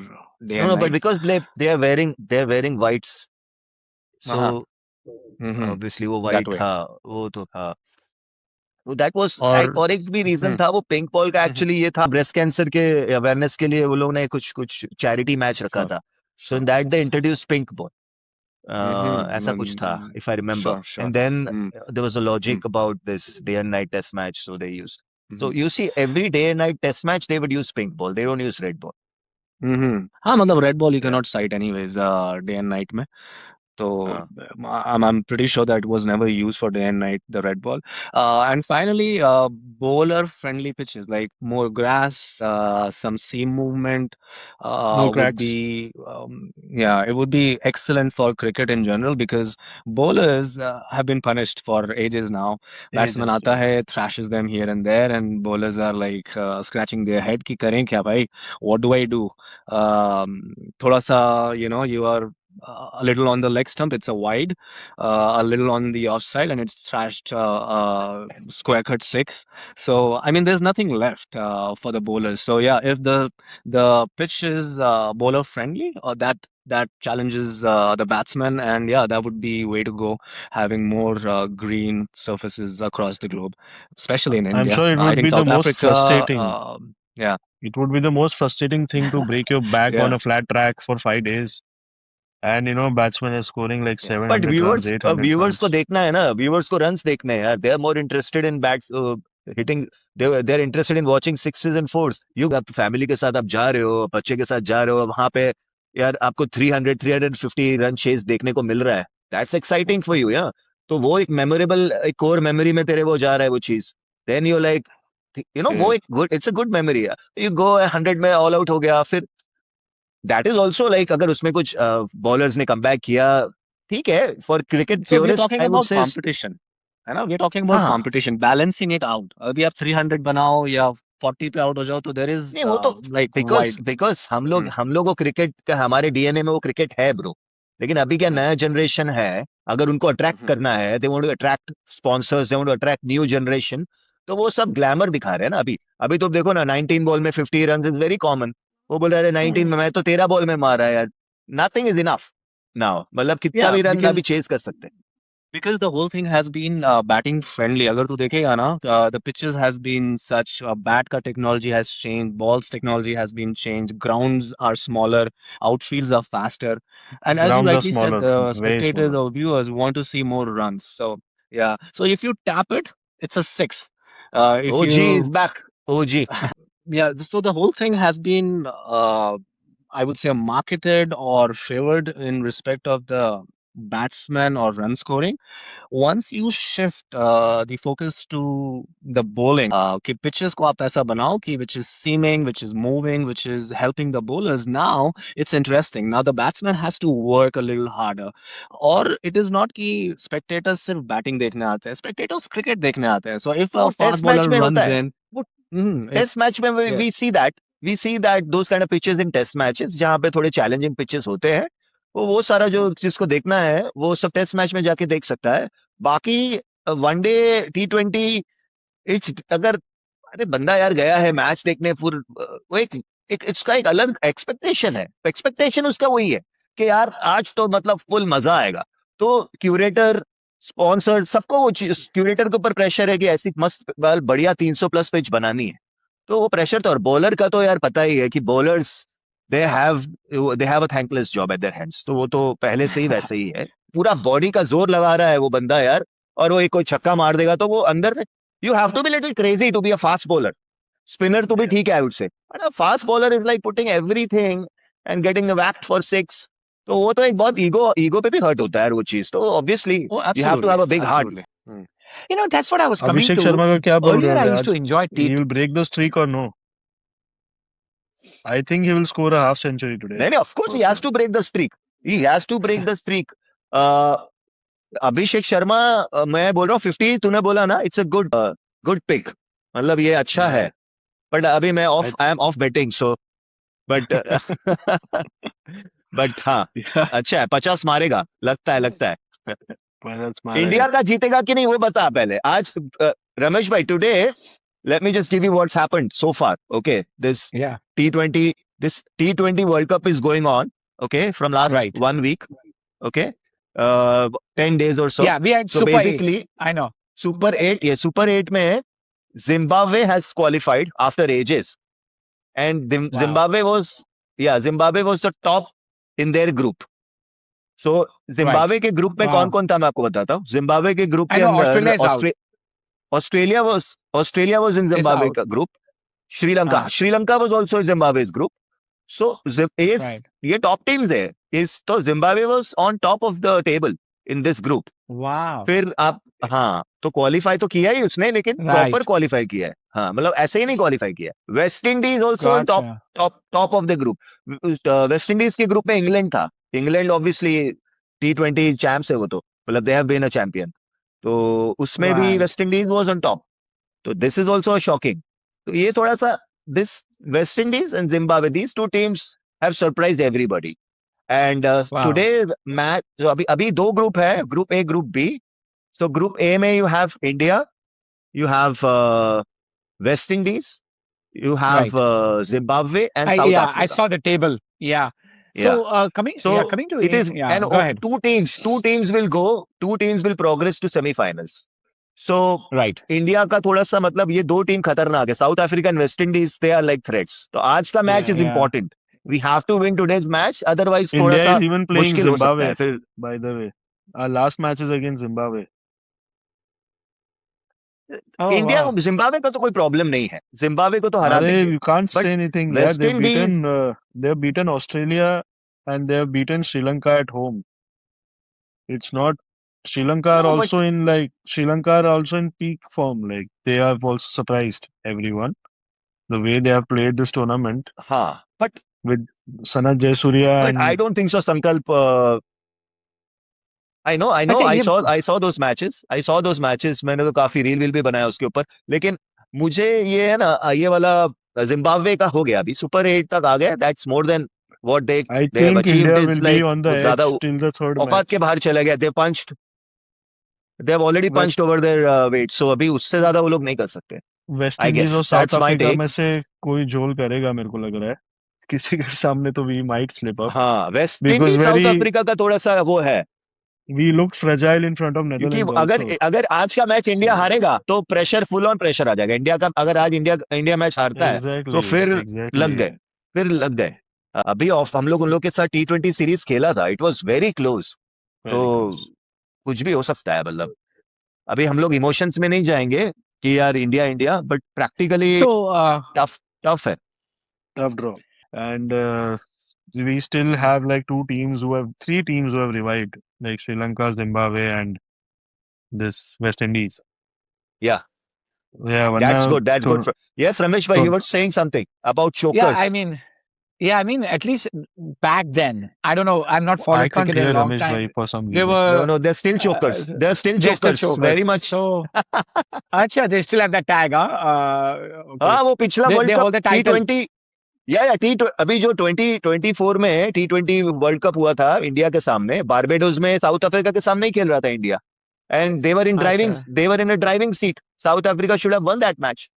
day No, and no, but night. because they're wearing whites, हाँ, so हम्म, obviously वो that white way. था, वो तो था. तो that was और और एक भी रीजन हम्म, था वो पिंक बॉल का हम्म, एक्चुअली ये था ब्रेस्ट कैंसर के अवेयरनेस के लिए वो लोग ने कुछ कुछ चैरिटी मैच रखा sure, था. सो इन sure. That they introduce pink ball. ऐसा कुछ था Mm, if I remember. sure, sure. And then Mm, there was a mm, logic about this day and night test match, so they used. So mhm, you see every day and night test match they would use pink ball. They don't use red ball. हाँ मतलब red ball you Yeah. cannot sight anyways day and night में. So Uh, I'm pretty sure that it was never used for day and night, the red ball. And finally, bowler friendly pitches like more grass, some seam movement No would cracks. be yeah, it would be excellent for cricket in general because bowlers have been punished for ages now. Batsman Ages, आता yes. है, thrashes them here and there, and bowlers are like scratching their head कि करें क्या भाई? What do I do? थोड़ा सा you are a little on the leg stump. It's a wide, a little on the offside, and it's thrashed square cut six. So I mean, there's nothing left for the bowlers. So yeah, if the pitch is bowler friendly, or that challenges the batsman, and yeah, that would be way to go. Having more green surfaces across the globe, especially in I'm India. sure it I would think be the South most Africa. frustrating. Yeah. It would be the most frustrating thing to break your back on Yeah. a flat track for 5 days, and batsman is scoring like Yeah. 700 But runs, 800 viewers को runs. देखना है ना, viewers को runs देखने हैं यार. They are more interested in bats hitting. They're interested in watching sixes and fours. आप family के साथ आप जा रहे हो, बच्चे के साथ जा रहे हो, वहां पे यार आपको 300 350 रन चेस देखने को मिल रहा है. That's exciting for you, yeah. तो वो एक मेमोरेबल, एक कोर मेमोरी में तेरे वो जा रहा है वो चीज. Then you're like, वो एक good, it's a good memory. You go 100 में ऑल आउट हो गया, फिर दैट इज ऑल्सो लाइक अगर उसमें कुछ बॉलर्स ने कम बैक किया, ठीक है. For cricket So we're purest talking I would about से competition, है ना? We're talking about हाँ. competition, balancing it out. अभी आप 300 बनाओ या 40 पे आउट हो जाओ, तो there is नहीं, वो तो like because wide. Because Hmm. हम लोग को क्रिकेट का, हमारे डीएनए में वो क्रिकेट है ब्रो. लेकिन अभी क्या Hmm. नया जनरेशन है, अगर उनको अट्रैक्ट Hmm. करना है, they want to attract sponsors, they want to attract new generation, तो वो सब ग्लैमर दिखा रहे हैं ना. अभी अभी तो देखो ना, 19 बॉल में 50 रन इज वेरी कॉमन. वो बोल रहे 19 में मैं तो 13 बॉल में मारा यार. Nothing is enough now. मतलब कितना Yeah, भी रन अभी because चेज कर सकते हैं. the whole thing has been batting friendly. अगर तू देखेगा ना, the pitches has been such, bat का technology has changed, balls technology has been changed, grounds are smaller, outfields are faster, and as you Grounds are rightly said, smaller, the way spectators smaller. or viewers want to see more runs. So yeah, so if you tap it, it's a six. If OG is you back. OG. Yeah, so the whole thing has been, I would say, marketed or favored in respect of the batsman or run scoring. Once you shift the focus to the bowling, कि pitches को आप ऐसा बनाओ कि which is seaming, which is moving, which is helping the bowlers. Now it's interesting. Now the batsman has to work a little harder. Or it is not कि spectators सिर्फ batting देखने आते हैं. Spectators cricket देखने आते हैं. So if वो a fast test match bowler में होता runs है. in, वो if टेस्ट मैच में yeah. We see that those kind of pitches in test matches, जहां पे थोड़े चैलेंजिंग पिचेस होते हैं. वो सारा जो जिसको देखना है वो सब टेस्ट मैच में जाके देख सकता है. बाकी वनडे, T20, इट्स अगर, अरे बंदा यार गया है मैच देखने, वो एक इसका एक अलग एक्सपेक्टेशन है. एक्सपेक्टेशन उसका वही है कि यार आज तो मतलब फुल मजा आएगा. तो क्यूरेटर, स्पॉन्सर, सबको वो चीज, क्यूरेटर के ऊपर प्रेशर है कि ऐसी मस्त बढ़िया 300 प्लस पिच बनानी है. तो वो प्रेशर तो, और बॉलर का तो यार पता ही है कि bowlers they have a thankless job eight their hands. तो वो तो पहले से ही वैसे ही है. पूरा बॉडी का जोर लगा रहा है वो बंदा यार, और वो एक कोई छक्का मार देगा तो वो अंदर से, you have to be little crazy to be a fast bowler. Spinner तो भी ठीक है I would say, but a fast bowler is like putting everything and getting whacked for six. तो वो तो एक बहुत ईगो पे भी हर्ट होता है यार वो चीज. तो obviously Oh, you have to have a big heart. absolutely. Hmm. That's what I was coming Abhishek to. Sharma का क्या बोल Earlier, रहे I हो used to आज? enjoy He will break the streak or no? I think he will score a half century today. नहीं, of course he has to break the streak. He has to break the streak. Abhishek Sharma, मैं बोल रहा हूँ 50 तूने बोला ना, it's a good pick. मतलब ये अच्छा है. बट अभी मैं I am off betting, so but but हाँ, Yeah. अच्छा है. 50 मारेगा, लगता है. That's my इंडिया का जीतेगा कि नहीं वो बता पहले. आज रमेश भाई, today let me just give you what's happened so far. Okay, Yeah. this T20 World Cup is going on. Okay, from last Right. 1 week. Okay, 10 days or so. Yeah, we had So Super 8. basically, I know. Super 8, yeah, Super 8 में Zimbabwe has qualified after ages, and Wow. Zimbabwe was the top in their group. So Zimbabwe के group में Wow. कौन कौन था मैं आपको बताता हूँ. Zimbabwe के ग्रुप I के know अंदर Australia is out. Australia was in Zimbabwe out. group. Sri Lanka was also in Zimbabwe's group. So Right. ये top teams है. तो Zimbabwe was on top of the table in this group. Wow. फिर आप, हाँ, तो qualify तो किया ही उसने, लेकिन Right. प्रॉपर क्वालिफाई किया है. हाँ, मतलब ऐसे ही नहीं क्वालिफाई किया. West Indies also Gotcha. Top of the group. West Indies के ग्रुप में इंग्लैंड था. इंग्लैंड ऑब्वियसली T20 चैंप्स है वो, तो मतलब they have been a champion. तो उसमें भी Right. West Indies was on top. तो दिस इज ऑल्सो शॉकिंग. तो ये थोड़ा सा, this West Indies and Zimbabwe, these two teams have surprise everybody. And Wow. Today match, जो अभी दो ग्रुप है, group A group B. So group A में you have India, you have West Indies, you have Right. Zimbabwe and South Yeah, I Africa. saw the table. Yeah. So Yeah. coming So coming to it is, yeah, and go ahead. two teams will go, two teams will progress to semi-finals. So Right. India का थोड़ा सा मतलब ये दो team खतरनाक है, South Africa and West Indies, they are like threats. तो आज का match is Yeah. Important. We have to win today's match, otherwise थोड़ा India सा is even playing मुश्किल हो सकता Zimbabwe, है फिर. by the way. Our last match is against Zimbabwe. Oh, India wow. को, जिम्बाब्वे का तो कोई प्रॉब्लम नहीं है, जिम्बाब्वे को तो हरा Arey, देंगे. you can't But say anything. Yeah, West Indies, they've beaten Australia and they've beaten Sri Lanka at home. It's not Sri Lanka are no, but also in like Sri Lanka are also in peak form. Like they have also surprised everyone the way they have played this tournament हाँ, but with Sanat Jayasuriya But I and don't think so, Sankalp. I know, अच्छा ये I saw those matches. I saw those matches. मैंने तो काफी reel भी बनाया उसके ऊपर. लेकिन मुझे ये है ना, ये वाला जिम्बाब्वे का हो गया, अभी सुपर 8 तक आ गया. That's more than what I they have think achieved. India Is will be like on the कुछ ज्यादा edge till the third औकात के match. बाहर चले गए. They have already West punched over their weight. So अभी उससे ज्यादा वो लोग नहीं कर सकते. वेस्ट I इंडीज और guess south that's my Africa take. में से कोई झोल करेगा मेरे को लग रहा है किसी के सामने तो वी माइट स्लिप अप हाँ, West because Indies South very Africa का थोड़ा सा वो है, we look fragile in front of क्योंकि नेदरलैंड्स अगर आल्सो अगर आज का मैच इंडिया हारेगा तो प्रेशर, फुल ऑन प्रेशर आ जाएगा इंडिया का. अगर आज इंडिया मैच हारता है तो एग्जैक्टली फिर लग एग्जैक्टली गए. अभी ऑफ हम लोग उन लोग के साथ T20 सीरीज खेला था, इट वाज वेरी क्लोज. तो वेरी क्लोज कुछ भी हो सकता है. मतलब अभी हम लोग इमोशंस में नहीं जाएंगे कि यार India, but practically so tough है. tough draw and we still have like three teams who have revived like Sri Lanka, Zimbabwe and this West Indies. Yeah, Yeah, that's वरना good. That's तो good. Yes, Ramesh bhai, तो you were saying something about yeah, chokers. I mean at least back then, I don't know, I'm not I followed can't cricket in hear a long Ramesh time. bhai for some They reason. were No, they're still chokers. They're still they're still chokers. Very chokers. much. So acha, they still have that tag, okay. हाँ, वो पिछला They world hold cup the title. T20, या अभी जो 2024 में T20 world cup हुआ था India के सामने, बारबेडोस में साउथ अफ्रीका के सामने ही खेल रहा था India. And they were in a driving seat. South Africa should have one that match,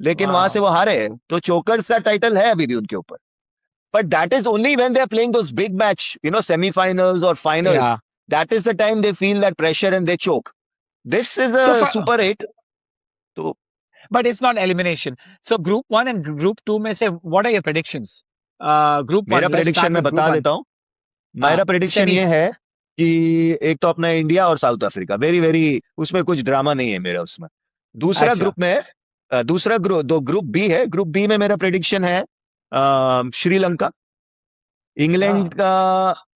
लेकिन वहां से Wow. वो हारे. तो चोकर्स का टाइटल है अभी भी उनके ऊपर. But that is only when they are playing those big match, semi-finals or finals. Yeah. That is the time they feel that pressure and they choke. This is a So Super 8. So but it's not elimination. So group 1 and group 2 में से what are your predictions? Group 1, मेरा let's prediction start मैं with group बता 1. देता हूँ. मेरा prediction ये semis. है कि एक तो अपना इंडिया और साउथ अफ्रीका, वेरी वेरी, उसमें कुछ ड्रामा नहीं है मेरा उसमें. दूसरा अच्छा. ग्रुप में दूसरा ग्रुप बी है. ग्रुप बी में मेरा प्रेडिक्शन है श्रीलंका, इंग्लैंड का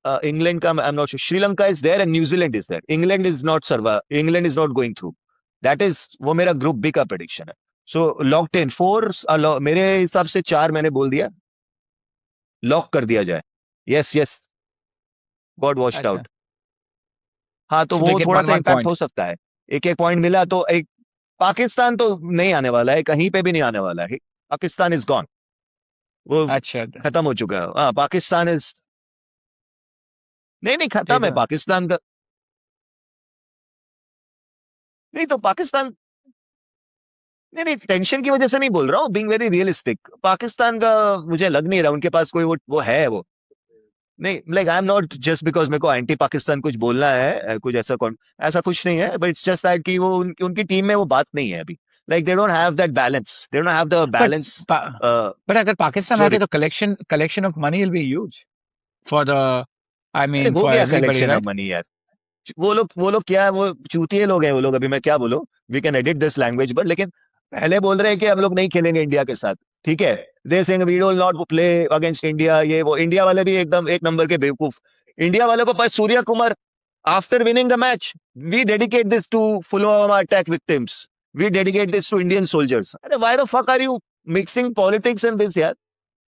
आई am not sure. Sri Lanka is there and New Zealand is there. England is not going through. That is, वो मेरा ग्रुप बी का प्रेडिक्शन है. सो लॉक 10 4 मेरे हिसाब से 4 मैंने बोल दिया, लॉक कर दिया जाए. यस गॉड वॉश्ड अच्छा. आउट. हाँ, तो So they वो get थोड़ा 1 सा इम्पैक्ट point. हो सकता है. एक पॉइंट मिला तो एक. पाकिस्तान तो नहीं आने वाला है, कहीं पे भी नहीं आने वाला है. पाकिस्तान इज गॉन, वो अच्छा. खत्म हो चुका है. हाँ, पाकिस्तान इज नहीं खत्म है तो- पाकिस्तान का. नहीं तो पाकिस्तान, नहीं टेंशन की वजह से नहीं बोल रहा हूँ, बीइंग वेरी रियलिस्टिक. पाकिस्तान का मुझे लग नहीं रहा उनके पास कोई वो है. वो नहीं, like I am not just because मेरे को एंटी पाकिस्तान कुछ बोलना है, कुछ ऐसा कुछ नहीं है. बट इट्स जस्ट दैट कि वो उनकी टीम में वो बात नहीं है अभी. Like they don't have that balance, they don't have the balance. But अगर पाकिस्तान आते तो collection of money will be huge for the, I mean, वो for क्या everybody, collection of right? Money यार. वो लोग क्या है, वो चूतिए लोग हैं वो लोग. अभी मैं क्या बोलूं, we can edit this language, but लेकिन पहले बोल रहे हैं कि हम लोग नहीं खेलेंगे इंडिया के साथ. ठीक है, they saying we will not play against India. ये वो इंडिया वाले भी एकदम एक नंबर के बेवकूफ. इंडिया वालों को पास Surya Kumar, after winning the match, we dedicate this to Pulwama attack victims, we dedicate this to Indian soldiers. अरे why the fuck are you mixing politics in this यार.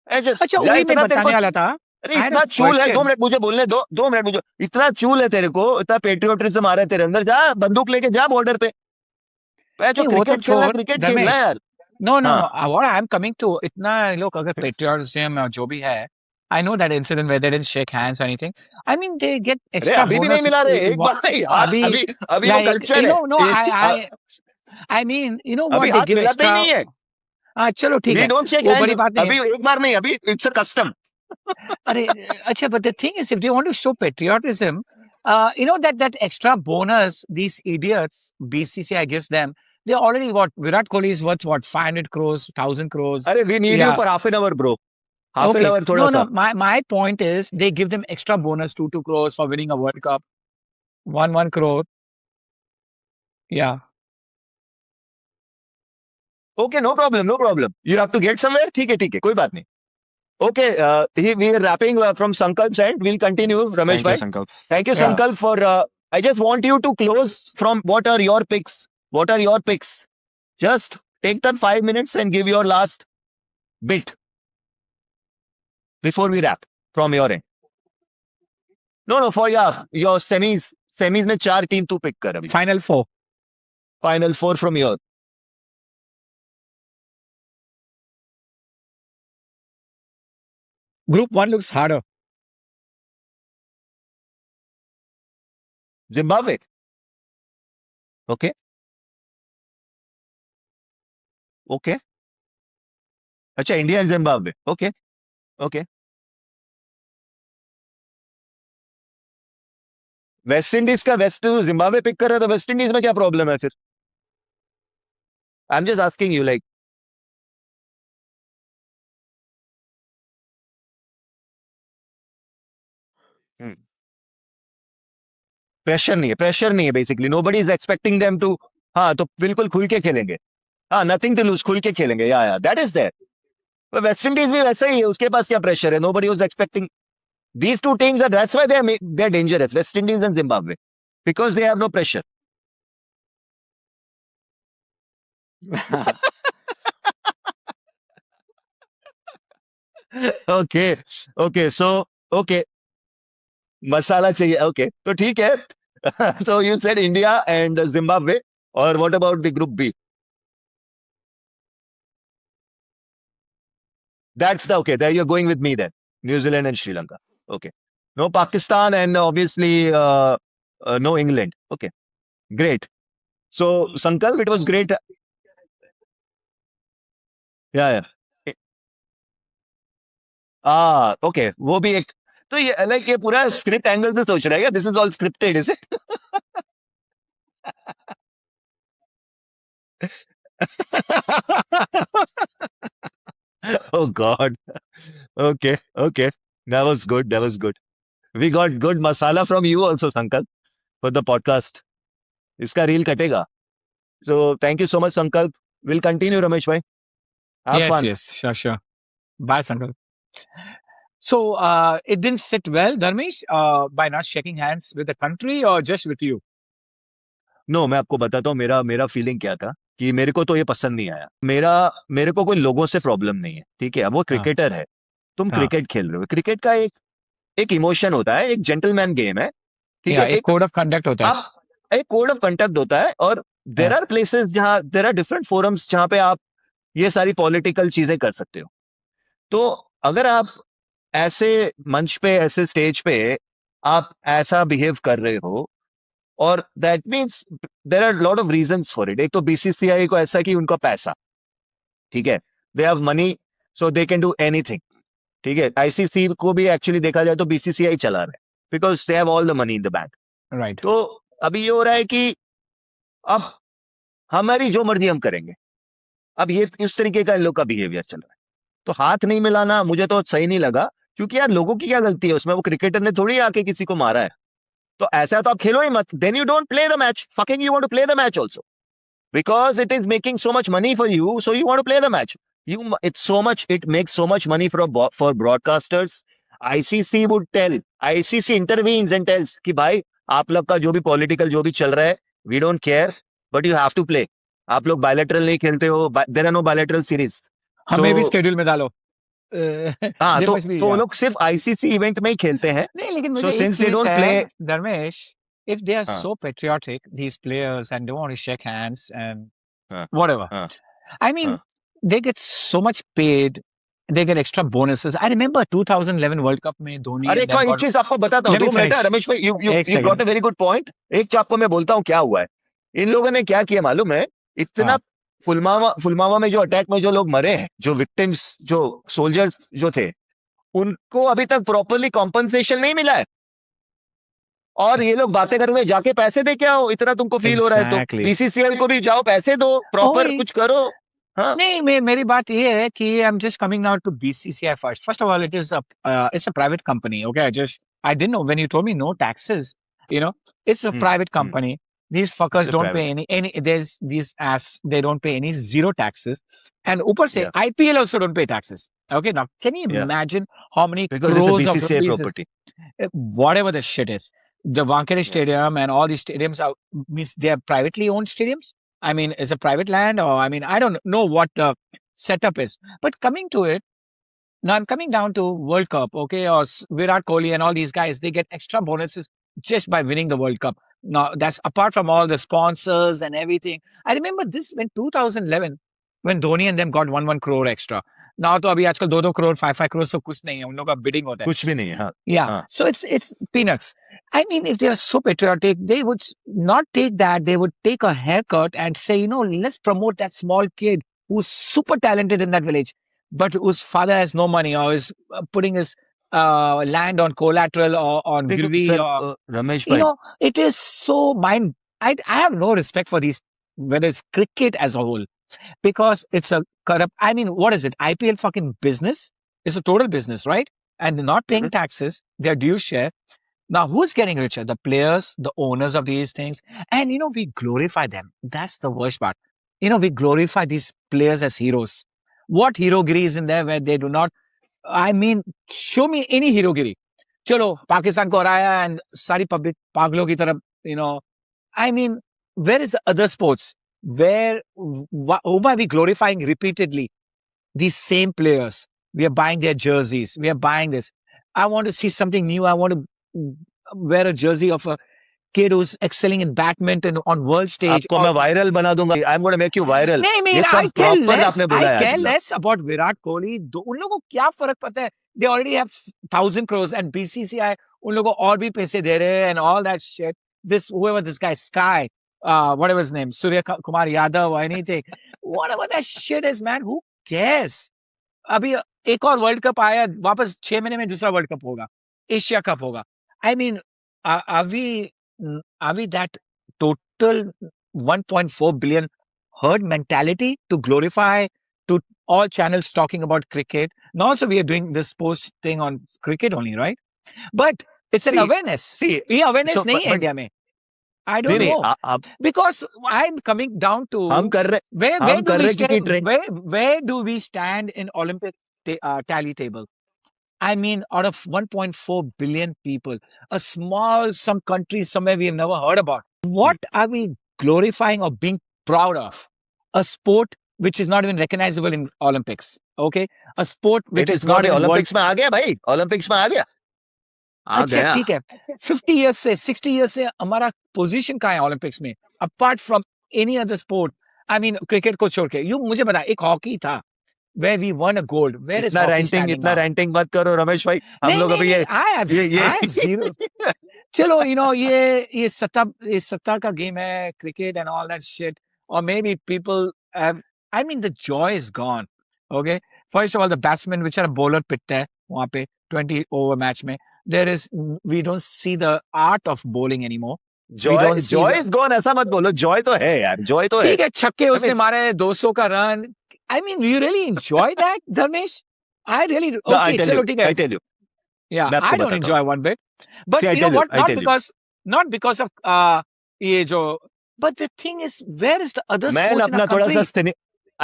अच्छा, वही मैं बताने वाला था. अरे I had इतना a चूल है, question. 2 मिनट मुझे बोलने दो. 2 मिनट मुझे, इतना चूल है तेरे को, इतना पेट्रियोटिज्म आ रहा है तेरे अंदर. जा बंदूक लेके जा बॉर्डर पे. जो नहीं, वो तो क्रिकेट खेलना छोड़, क्रिकेट धर्मेश. खेलना है यार. No, हाँ. what I'm coming to, इतना लोग अगर पेट्रियटिज्म जो भी है, I know that incident where they didn't shake hands or anything. I mean, they get अरे extra अभी भी bonus. नहीं मिला रहे, एक बार नहीं यार, अभी अभी अभी वो like कल्चर you है, know, no, ये I mean, you know अभी what they हाथ give मिलाते ही extra. नहीं है, चलो ठीक वी है, डोंट शेक वो हैंड्स, बड़ी बात नहीं है. अभी एक बार नहीं, अभी इट्स अ कस्टम. अरे अच्छा, but the thing is, if they want to show patriotism, you know that extra bonus these idiots BCCI gives them, they already what Virat Kohli is worth what 500 crores, 1,000 crores. अरे we need you Yeah. For half an hour bro, half an Okay. Hour थोड़ा No, सा. no. My point is they give them extra bonus 2 crores for winning a World Cup. 1 crore. Yeah. Okay, no problem, no problem, you have to get somewhere, ठीक है, कोई बात नहीं. Okay, we are wrapping from Sankalp's end. We'll continue, Ramesh Thank you, bhai. Sankalp. Thank you, Yeah. Sankalp, for. I just want you to close from what are your picks. What are your picks? Just take that 5 minutes and give your last bit before we wrap from your end. No, for your semis. Semis में 4 team तू pick कर अभी. Final four. Final 4 from your. Group 1 looks harder. Zimbabwe. Okay. Okay. अच्छा, India and Zimbabwe. Okay, okay. West Indies का waste Zimbabwe pick कर रहा है, तो वेस्ट इंडीज में क्या प्रॉब्लम है फिर? I am just asking you, like. Pressure नहीं है basically, nobody is expecting them to. हाँ, तो बिल्कुल खुल के खेलेंगे. हाँ, नथिंग टू लूज, खुल के खेलेंगे. या that is there. West Indies भी वैसा ही है, उसके पास क्या प्रेशर है? Nobody was expecting these two teams, are that's why they're dangerous, West Indies and Zimbabwe, because they have no pressure. okay, so okay, मसाला चाहिए. ओके, तो ठीक है. So you said India and Zimbabwe, or what about the group B? That's the okay, there you're going with me then. New Zealand and Sri Lanka. Okay, no Pakistan, and obviously no England. Okay, great. So Sankalp, it was great. Yeah. Okay, वो भी एक. तो ये like ये पूरा script angle से सोच रहा है क्या? This is all scripted, is it? Oh God. Okay. That was good. We got good masala from you also, Sankalp, for the podcast. इसका रील कटेगा. So thank you so much, Sankalp. We'll continue, Ramesh bhai. Have fun. Yes, sure. Bye, Sankalp. So it didn't sit well, Dharmesh, by not shaking hands with the country or just with you? No, मैं आपको बताता हूँ मेरा feeling क्या था, कि मेरे को तो ये पसंद नहीं आया. मेरे को कोई लोगों से प्रॉब्लम नहीं है, ठीक है? अब वो क्रिकेटर है, तुम हाँ. क्रिकेट खेल रहे हो. क्रिकेट का एक इमोशन होता है, एक जेंटलमैन गेम है, ठीक है? एक कोड ऑफ कंडक्ट होता है. आप एक कोड ऑफ कंडक्ट होता है, और देर Yes. आर प्लेसेस जहां देर आर डिफरेंट फोरम्स जहां पे आप ये सारी पॉलिटिकल चीजें कर सकते हो. तो अगर आप ऐसे मंच पे, ऐसे स्टेज पे आप ऐसा बिहेव कर रहे हो, और that means there are lot of reasons for it. एक तो बीसीसीआई को ऐसा कि उनका पैसा, ठीक है, they have money, so they can do anything, ठीक है? आईसीसी को भी एक्चुअली देखा जाए तो बीसीसीआई चला रहा है, because they have all the money in the bank. Right. तो अभी ये हो रहा है कि अब हमारी जो मर्जी हम करेंगे. अब ये इस तरीके का इन लोग का बिहेवियर चल रहा है, तो हाथ नहीं मिलाना मुझे तो सही नहीं लगा, क्योंकि यार लोगों की क्या गलती है उसमें? वो क्रिकेटर ने थोड़ी आके किसी को मारा है. तो ऐसा तो आप खेलो ही मत. Then you don't play the match. Fucking you want to play the match also, because it is making so much money for you, so you want to play the match. It makes so much money for broadcasters. ICC would tell, ICC intervenes and tells कि भाई आप लोग का जो भी political जो भी चल रहा है, we don't care, but you have to play. आप लोग बायलैटरल नहीं खेलते हो, there are no bilateral series. हमें भी So- स्केड्यूल में डालो. हाँ, There तो must be, वो yeah. लोग सिर्फ आईसीसी इवेंट में ही खेलते हैं. नहीं, लेकिन So मुझे एक since they चीज don't है, play- Dharmesh, if they are हाँ. so patriotic, these players, and they want to shake hands and हाँ. whatever. हाँ. I mean, हाँ. they get so much paid they get extra bonuses. I remember 2011 World Cup में धोनी अरे and them एक got. चीज आपको बताता हूँ, Let me 2 मिनट है finish. रमेश भाई, यू एक you got second. A very good point. एक चीज आपको मैं बोलता हूँ क्या हुआ है। इन लोगों ने क्या किया मालूम है, इतना हाँ. पुलवामा में जो अटैक में जो लोग मरे हैं, जो विक्टिम्स, जो सोल्जर्स जो थे, उनको अभी तक प्रॉपरली कॉम्पनसेशन नहीं मिला है। और ये लोग बातें करने जाके पैसे दे के आओ, इतना तुमको फील हो रहा है तो Exactly. बीसीसीएल को भी जाओ, पैसे दो, प्रॉपर ओए कुछ करो। हाँ, नहीं, मेरी बात ये है कि I'm just coming now to BCCI first. First of all, it's a private company. Okay, I didn't know when you told me no taxes. You know, it's a private company. These fuckers It's a don't pay private. any. There's these they don't pay any zero taxes, and ऊपर से Yeah. IPL also don't pay taxes. Okay, now can you Yeah. imagine how many Because it's a crores of BCCI rupees property. whatever the shit is. The Wankhede Stadium and all these stadiums means they are privately owned stadiums. I mean, is it private land or I mean, I don't know what the setup is. But coming to it, now I'm coming down to World Cup, okay, or Virat Kohli and all these guys, they get extra bonuses just by winning the World Cup. Now that's apart from all the sponsors and everything. I remember this when 2011, when Dhoni and them got 1 crore extra. Now तो अभी आजकल 2 crore, 5 crore so कुछ नहीं है, उन लोगों का bidding होता है. कुछ भी नहीं है। हाँ, Yeah. हाँ। So it's peanuts. I mean, if they are so patriotic, they would not take that. They would take a haircut and say, you know, let's promote that small kid who's super talented in that village, but whose father has no money or is putting his land on collateral or on देखो Gilvi sir, or, Ramesh you भाई, know, it is so I have no respect for these, whether it's cricket as a whole, because it's a corrupt, I mean, what is it? IPL fucking business? It's a total business, right? And they're not paying taxes, their due share. Now, who's getting richer? The players, the owners of these things. And, you know, we glorify them. That's the worst part. You know, we glorify these players as heroes. What herogiri is in there where they do not, I mean, show me any herogiri. Chalo, Pakistan ko haraya and sari public paglo ki taraf, you know. I mean, where is the other sports? Where, whom are we glorifying repeatedly? These same players. We are buying their jerseys. We are buying this. I want to see something new. I want to wear a jersey of a kid who's excelling in badminton on world stage. आपको मैं viral बना दूंगा। I am gonna make you viral. नहीं, ये I सब care proper less. आपने बोला I है care आज। less about Virat Kohli. उन लोगों को क्या फर्क पता है? They already have 1,000 crores and BCCI उन लोगों को और भी पैसे दे रहे हैं and all that shit. Whoever this guy, Sky, whatever his name, Surya Kumar Yadav or anything, whatever that shit is, man, who cares? अभी एक और वर्ल्ड कप आया, वापस 6 महीने में दूसरा वर्ल्ड कप होगा, एशिया कप होगा. I mean, are we that total 1.4 billion herd mentality to glorify to all channels talking about cricket? Now also we are doing this post thing on cricket only, right? But it's an See, awareness. see, ये awareness so, नहीं है but- India में. I don't नहीं, know. आप Because I'm coming down to हम कर रहे where हम do कर we रहे क्योंकि stand? Where do we stand in Olympic tally table? I mean, out of 1.4 billion people, a small some country somewhere we have never heard about. What are we glorifying or being proud of? A sport which is not even recognizable in Olympics. Okay, a sport which it is is not not even world. Olympics में आ गया भाई, Olympics में आ गया, आ अच्छा गया। ठीक है, 50 years से 60 years से हमारा पोजीशन कहाँ है ओलंपिक्स में, apart from any other sport. I mean cricket को छोड़ के मुझे बता, एक हॉकी था where we won a gold. Where is hockey standing इतना now? रेंटिंग मत करो रमेश भाई। हम नहीं लोग नहीं अभी नहीं, I have zero. चलो, you know, ये सत्ता का गेम है, cricket and all that shit. Or maybe people have, I mean, the joy is gone. Okay, first of all, the batsman which are bowler पिटता है वहाँ पे 20 over match में, we don't see the art of bowling anymore. don't see Joy the- is gone, ऐसा मत बोलो, Joy तो है यार, जॉय तो है। ठीक है, छक्के उसने mean- मारे 200 का run. I mean, you really enjoy that, Dharmesh? I really No, I okay. tell चलो you, ठीक है. I tell you. Yeah, मैं आपको I don't बताता enjoy one bit. But See, I you know tell you, what? I tell you. Not because of ये जो. But the thing is, where is the other मैं sports in अपना our थोड़ा country? सा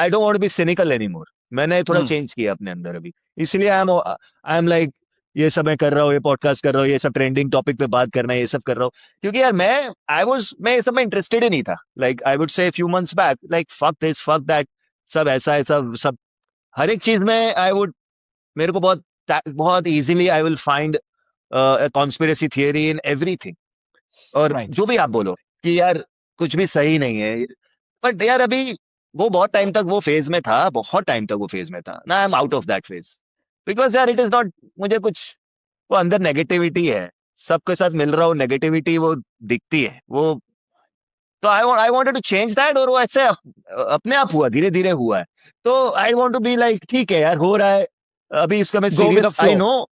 I don't want to be cynical anymore. मैंने थोड़ा हम्म। Change किया अपने अंदर अभी, इसलिए आई एम लाइक ये सब मैं कर रहा हूँ, ये पॉडकास्ट कर रहा हूँ, ये सब ट्रेंडिंग टॉपिक पे बात करना है, ये सब कर रहा हूँ, क्योंकि यार मैं ये सब में इंटरेस्टेड ही नहीं था। लाइक आई वुड से few months back, like fuck this fuck that, सब ऐसा ऐसा सब, हर एक चीज में मेरे को बहुत easily I will find conspiracy theory in everything. और Right. जो भी आप बोलो कि यार कुछ भी सही नहीं है, बट यार अभी वो बहुत टाइम तक वो फेज में था, बहुत टाइम तक वो फेज में था ना। I am out of that phase because यार इट इज नॉट, मुझे कुछ वो अंदर नेगेटिविटी है, सबके साथ मिल रहा हूँ, नेगेटिविटी वो दिखती है वो। तो I wanted to change that, और वो ऐसे अपने आप हुआ, धीरे धीरे हुआ है। तो I want to be like ठीक है यार, हो रहा है अभी इस समय Go with the serious, I flow. No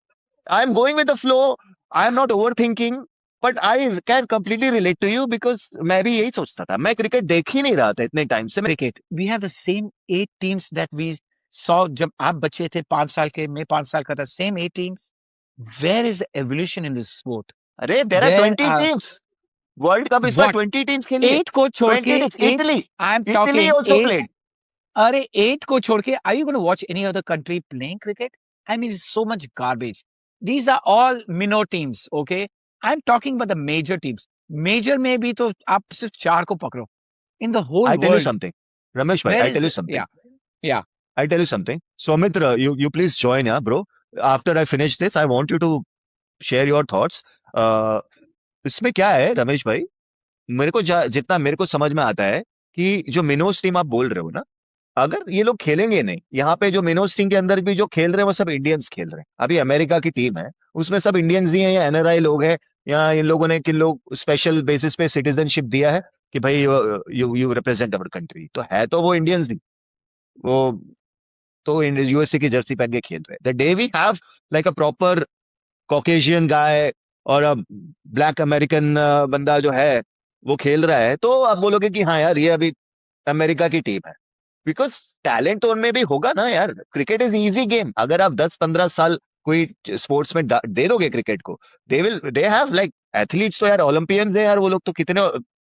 I am going with the flow, I am not over thinking, but I can completely relate to you because मैं भी यही सोचता था, मैं क्रिकेट देख ही नहीं रहा था इतने टाइम से। Cricket. We have the same 8 teams that we saw जब आप बच्चे थे 5 साल के, मैं 5 साल का था. Same 8 teams. Where is the evolution in this sport? अरे there are Where 20 are teams, world cup इसमें what? 20 टीम्स खेली है, 8 को छोड़ 20 के teams, 8. Italy, I'm Italy talking also 8. Played. अरे 8 को छोड़ के, are you going to watch any other country playing cricket? I mean, it's so much garbage. These are all minnow teams, okay? I'm talking about the major teams. Major में भी तो आप सिर्फ 4 को पकड़ो. In the whole I tell you world, something, Ramesh भाई, where I is tell you the, something, yeah. I tell you something. Soumitra, you please join, yeah, bro. After I finish this, I want you to share your thoughts. इसमें क्या है रमेश भाई, मेरे को जितना मेरे को समझ में आता है कि जो मिनोस टीम आप बोल रहे हो ना, अगर ये लोग खेलेंगे नहीं, यहाँ पे जो मिनोस टीम के अंदर भी जो खेल रहे हैं वो सब इंडियंस खेल रहे हैं। अभी अमेरिका की टीम है, उसमें सब इंडियंस ही हैं या एनआरआई लोग हैं, या इन लोगों ने किन लोग स्पेशल बेसिस पे सिटीजनशिप दिया है कि भाई you you represent our country, तो है तो वो इंडियंस ही, वो तो यूएसए की जर्सी पहन के खेल रहे हैं। The day we have like a proper Caucasian guy और ब्लैक अमेरिकन बंदा जो है वो खेल रहा है, तो आप बोलोगे कि हाँ यार ये अभी अमेरिका की टीम है, बिकॉज टैलेंट तो उनमें भी होगा ना यार। क्रिकेट इज इजी गेम, अगर आप 10-15 साल कोई स्पोर्ट्स में दे दोगे क्रिकेट को, दे हैव लाइक एथलीट्स, तो यार ओलंपियंस है यार वो लोग, तो कितने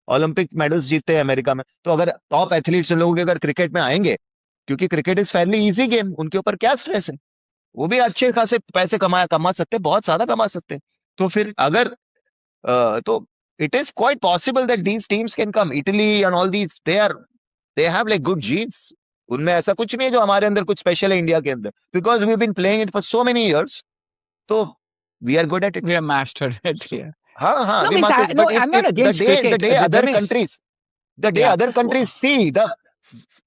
ओलंपिक मेडल्स जीतते हैं अमेरिका में। तो अगर टॉप एथलीट्स लोगों के अगर क्रिकेट में आएंगे, क्योंकि क्रिकेट इज फैरली इजी गेम, उनके ऊपर क्या स्ट्रेस है, वो भी अच्छे खासे पैसे कमा सकते हैं, बहुत ज्यादा कमा सकते हैं। तो फिर अगर तो it is quite possible that these teams can come, Italy and all these, they have like good genes, उनमें ऐसा कुछ नहीं है जो हमारे अंदर कुछ स्पेशल है इंडिया के अंदर, because we been playing it for so many years, तो we are good at it. We are mastered it here. हाँ हाँ, No, we means must, no, but I'm not if against cricket. the day other Ramesh. countries, the day Yeah. other countries see the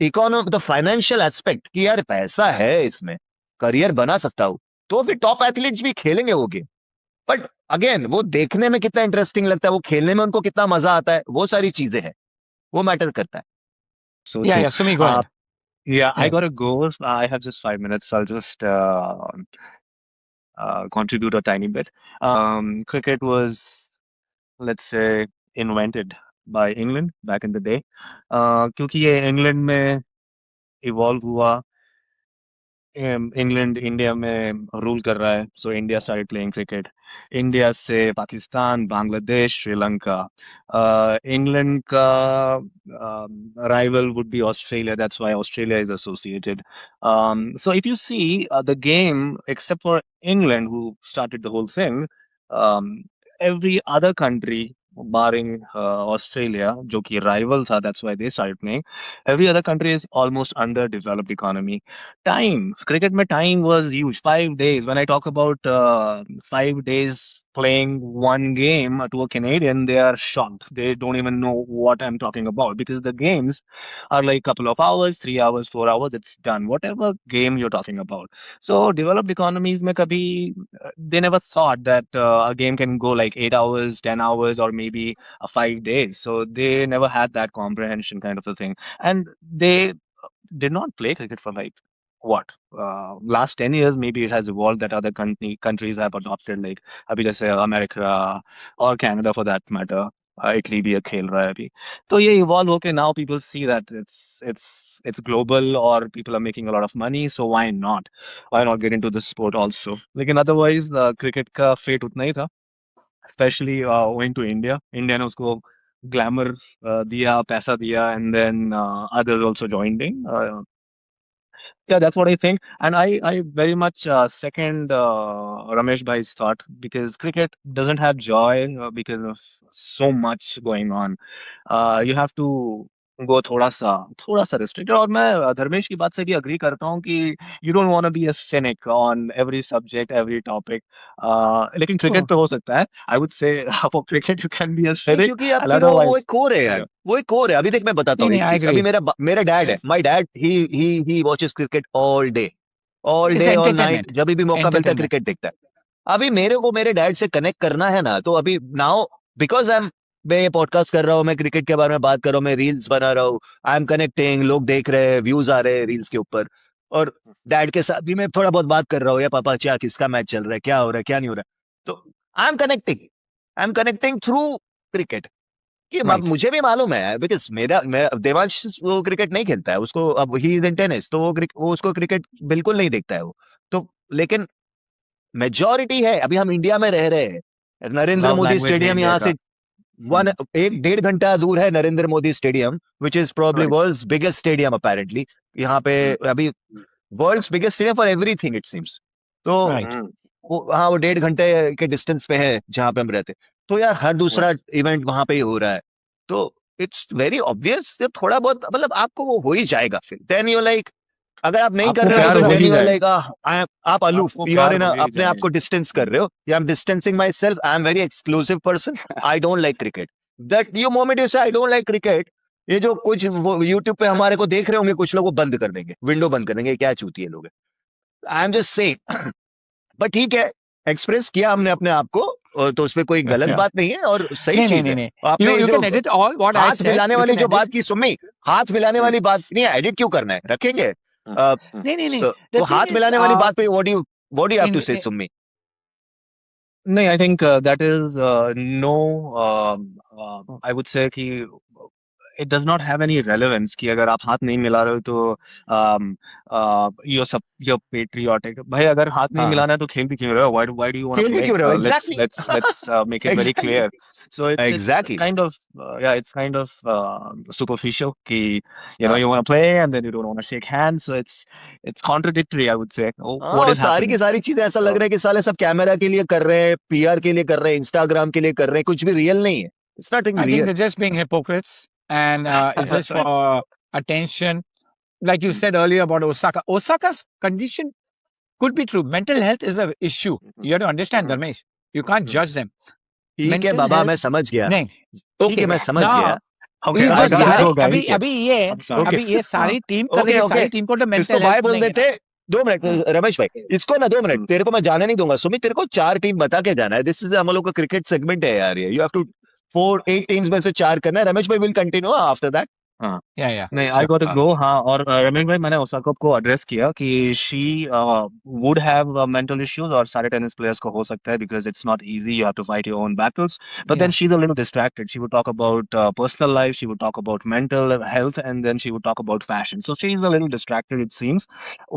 economic, the financial aspect कि यार पैसा है इसमें, career बना सकता हूँ, तो फिर टॉप एथलीट्स भी खेलेंगे वो गेम। बट अगेन वो देखने में कितना इंटरेस्टिंग लगता है, वो खेलने में उनको कितना मजा आता है, वो सारी चीजें हैं, वो मैटर करता है। So Yeah, true. yeah. Sumi, go ahead. Yeah, I Yes. gotta go. I have just 5 minutes. I'll just contribute a tiny bit. Cricket was, let's say, invented by England back in the day. क्योंकि ये England में evolve हुआ, England India में rule कर रहा है, so India started playing cricket. India से Pakistan, Bangladesh, Sri Lanka, England का rival would be Australia, that's why Australia is associated. So if you see the game, except for England who started the whole thing, every other country barring Australia, जो कि rival था, that's why they started playing, every other country is almost underdeveloped economy. Time, cricket mein time was huge. 5 days. When I talk about 5 days playing one game to a Canadian, they are shocked. They don't even know what I'm talking about because the games are like couple of hours, 3 hours, 4 hours. It's done. Whatever game you're talking about. So developed economies mein kabhi they never thought that a game can go like 8 hours, 10 hours, or maybe 5 days. So they never had that comprehension kind of a thing, and they did not play cricket for like what last 10 years. Maybe it has evolved that other countries have adopted, like अभी जैसे America or Canada for that matter, Italy भी खेल रहा है अभी, तो ये evolve होके now people see that it's global or people are making a lot of money, so why not get into this sport also. लेकिन otherwise cricket का fate उतना ही था, especially owing to India ने उसको glamour दिया, पैसा दिया, and then others also joined in. Yeah, that's what I think, and I very much second Ramesh bhai's thought, because cricket doesn't have joy because of so much going on. You have to go थोड़ा सा restricted. और मैं धर्मेश की बात से भी agree करता हूँ कि you don't want to be a cynic on every subject, every topic. लेकिन cricket पे हो सकता है. I would say for cricket you can be a नहीं, cynic. क्योंकि अब and फिर वो otherwise, एक कोर है यार, yeah. वो एक कोर है। अभी देख मैं बताता हूँ नहीं, एक I चीज। अभी agree. मेरा डैड है, my dad he watches cricket all day all It's night, entertainment. जब भी मौका मिलता है Entertainment. क्रिकेट देखता है। अभी मेरे को मेरे डैड से कनेक्ट करना है ना, तो अभी नाउ बिकॉज मैं ये पॉडकास्ट कर रहा हूँ, मैं क्रिकेट के बारे में बात कर रहा हूँ, मैं रील्स बना रहा हूँ, आई एम कनेक्टिंग, लोग देख रहे हैं, व्यूज आ रहे हैं रील्स के ऊपर, और डैड के साथ भी मैं थोड़ा बहुत बात कर रहा हूँ, या पापा क्या किसका मैच चल रहा है, क्या हो रहा है, क्या नहीं हो रहा है, तो I am connecting through cricket. कि Right. मुझे भी मालूम है बिकॉज मेरा देवांश वो क्रिकेट नहीं खेलता है, उसको अब ही इज इन टेनिस, तो वो उसको क्रिकेट बिल्कुल नहीं देखता है वो, तो लेकिन मेजोरिटी है। अभी हम इंडिया में रह रहे हैं, नरेंद्र Love मोदी language है स्टेडियम इंडिया यहाँ का. से 1-1.5 घंटा दूर है Narendra Modi stadium, which is probably Right. World's biggest stadium apparently. यहाँ पे अभी world's biggest stadium for everything it seems, तो Right. वो 1.5 घंटे के डिस्टेंस पे है जहाँ पे हम रहते, तो यार हर दूसरा इवेंट वहां पे ही हो रहा है, तो इट्स वेरी ऑब्वियस थोड़ा बहुत मतलब आपको वो हो ही जाएगा। फिर देन यू लाइक, अगर आप नहीं आपको कर रहे हो प्यार तो हो देन ही यू जाएगा. लाइक आप अलूफ, आपको यू आर प्यार इन हो ही अपने आप को जाएगा. डिस्टेंस कर रहे हो, या I am distancing my self, I am very exclusive person, I don't like cricket. That you moment you से आई डोंट लाइक क्रिकेट, ये जो कुछ वो यूट्यूब पे हमारे को देख रहे होंगे कुछ लोग, वो बंद कर देंगे, विंडो बंद कर देंगे, क्या चूती है लोग, आई एम जस्ट सेइंग। बट ठीक है, एक्सप्रेस किया हमने अपने आप को, तो उसमें कोई गलत Yeah. बात नहीं है और सही नहीं, चीज नहीं, है। नहीं. आपने You जो can edit all what I हाथ said. मिलाने You वाली can जो edit. बात की सुमी, हाथ मिलाने वाली बात नहीं है, एडिट क्यों करना है, रखेंगे। नहीं, नहीं, नहीं. The तो हाथ thing is, मिलाने वाली बात पे what do you have to say in Sumi? नहीं, I think that is no. I would say कि it does not have any relevance कि अगर आप हाथ नहीं मिला रहे हो तो you're patriotic. भाई अगर हाथ नहीं हाँ, मिलाना है तो खेल भी क्यों रहे हो? Why do you want to खेल भी play? क्यों रहे हो, Let's exactly let's make it very exactly clear. So it's exactly kind of yeah, it's kind of superficial कि you want to play and then you don't want to shake hands. So it's contradictory, I would say. Oh, हाँ, what और is सारी की happening? सारी चीजें ऐसा लग So रहा है कि साले सब कैमरा के लिए कर रहे हैं, पीआर के लिए कर रहे हैं, इंस्टाग्राम के लिए कर रहे हैं, कुछ भी रियल नहीं है, it's not I think real. they're just being hypocrites, and it's just for attention. Like you said earlier about Osaka. Osaka's condition could be true. Mental health is an issue. You have to understand, Dharmesh. You can't judge them. ठीक है Mental बाबा, health. मैं समझ गया, नहीं. ठीक है Okay. मैं समझ गया। Now, okay, ये I जो got it. सारे Go, guys. अभी ठीक है, अभी ये I'm sorry. ओके अभी ये सारी टीम कर रही ओके है, ओके, सारी टीम को तो इसको मेंटल बाय हेल्थ बोल नहीं है ना. देते। 2 मिनट रमेश भाई, इसको ना 2 मिनट, तेरे को मैं जाने नहीं दूंगा सुमित, तेरे को 4 टीम बता के जाना है। दिस इज हम लोग का क्रिकेट सेगमेंट है यार, ये यू हैव टू 8 टीम्स में से 4 करना है। रमेश भाई will continue after that. Yeah. नहीं, I got to go. हाँ, और रमेश भाई मैंने ओसाका को एड्रेस किया कि she would have mental issues, और सारे टेनिस प्लेयर्स को हो सकता है because it's not easy. You have to fight your own battles. But then Yeah. she's a little distracted. She would talk about personal life. She would talk about mental health, and then she would talk about fashion. So she's a little distracted, it seems,